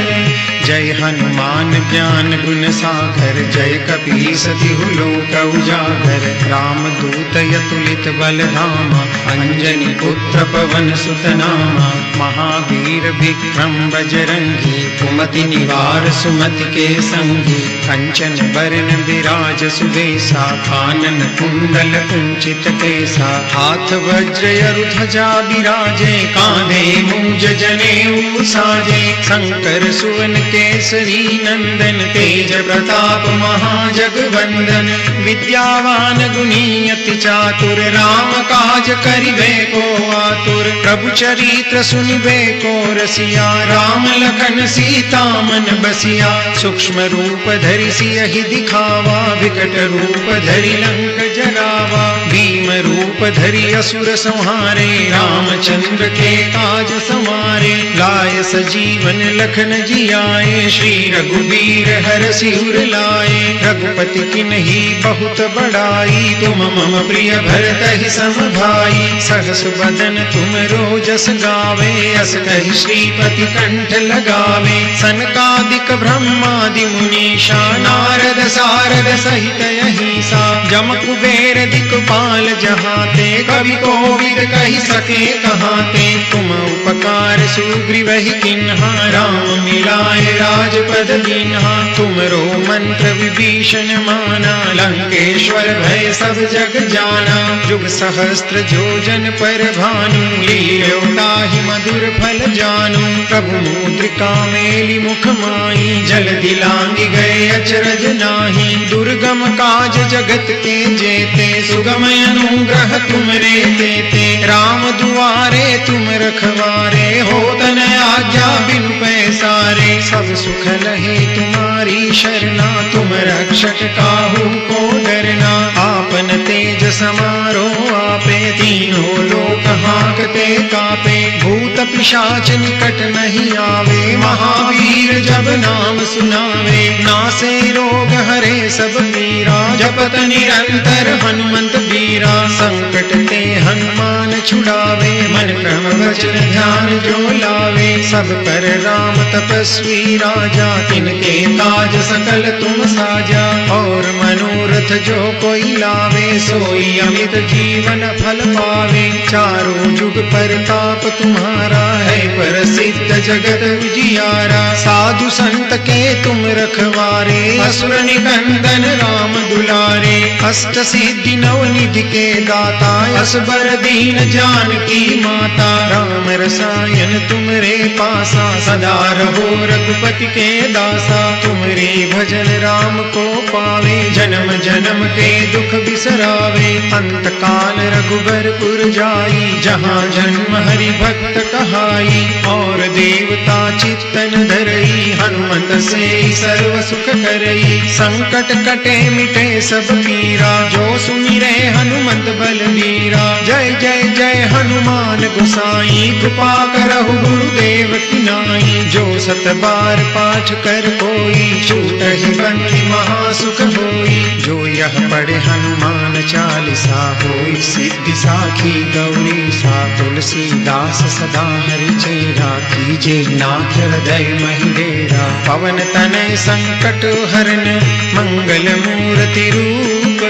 जय हनुमान ज्ञान गुण सागर जय कपीस तिहु लोक उजागर राम दूत यतुलित बल धामा अंजनी पुत्र पवन सुत नामा महावीर विक्रम बजरंगी कुमति निवार सुमति के संगी कंचन बरन विराज सुबेसा कानन कुंडल कुंचित केसा हाथ वज्र ध्वजा बिराजे कांधे मूंज जनेऊ साजे शंकर सुवन केसरी नंदन तेज प्रताप महाजगवंदन विद्यावान गुणी अति चातुर राम काज करिबे को आतुर प्रभु चरित्र सुनिबे को रसिया राम लखन सीता मन बसिया सूक्ष्म रूप धरि सियहि दिखावा विकट रूप धरि लंक जरावा भीम रूप धरि असुर संहारे रामचंद्र के काज समारे लाय सजीवन लखन जियाए श्री रघुबीर हर सिर लाए रघुपति किन्ही बहुत बड़ाई तुम मम प्रिय भरत ही सम भाई सहस बदन तुम रोजस गावे अस कहि श्रीपति कंठ लगावे सनकादिक ब्रह्मादि मुनीषा नारद सारद सहित अहिसा जम कुबेर दिक्पाल जहाते कवि कोविद कहि सके कहाते तुम उपकार सुग्रीव ही किन्हा राम मिलाए राजपद दीन्हा तुमरो मंत्र विभीषण माना लंकेश्वर भय सब जग जाना जुग सहस्त्र जोजन पर भानु लील्योताहि मधुर फल जानु प्रभु मुद्रिका मेलि मुख माई जल दिलांगी गए अचरज नाही दुर्गम काज जगत के जेते सुगम अनुग्रह तुमरे तेते राम दुआरे तुम रखवारे हो तन आज्ञा बिनु पैसारे सब सुख लहे तुम्हारी शरणा तुम रक्षक काहू को डरना आपन तेज समारो आपे तीनों लोक हांकते कापे भूत पिशाच निकट नहीं आवे महावीर जब नाम सुनावे नासे रोग हरे सब पीरा जपत निरंतर हनुमंत बीरा संकट ते हनुमान छुड़ावे मन क्रम वचन ध्यान जो लावे सब पर राम तपस्वी राजा तिनके काज सकल तुम साजा और मनोरथ जो कोई लावे सोई अमित जीवन फल पावे चारों जुग परताप तुम्हारा है प्रसिद्ध जगत उजियारा साधु संत के तुम रखवारे असुर निकंदन राम दुलारे अष्ट सिद्धि नवनिधि के दाता असबर दीन जानकी माता राम रसायन तुमरे पासा सदा रहो रघुपति के दासा तुमरे भजन राम को पावे जन्म जन्म जन्म के दुख बिसरावे, अंत काल रघुबरपुर जाई, जहाँ जन्म हरि भक्त कहाई। और देवता चित्तन धरई, हनुमत से सर्व सुख करई। संकट कटे मिटे सब पीरा, जो सुमिरे हनुमत बलबीरा। जय जय जय हनुमान गोसाई, कृपा करहु गुरुदेव की नाई। जो सत बार पाठ कर कोई, छूटहि बंदी महासुख होई। जो यह पढ़े हनुमान चालीसा, होई सिद्धि साखी गौरी सा। तुलसीदास सदा हरि चेरा, कीजे नाथ हृदय महि डेरा। पवन तनय संकट हरन, मंगल मूर्ति रूप।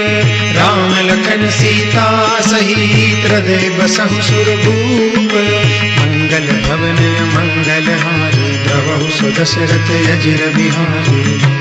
राम लखन सीता सहित, हृदय बसहु सुरभूप। मंगल भवन मंगल हारी, द्रवहु सुदशरथ अजिर बिहारी।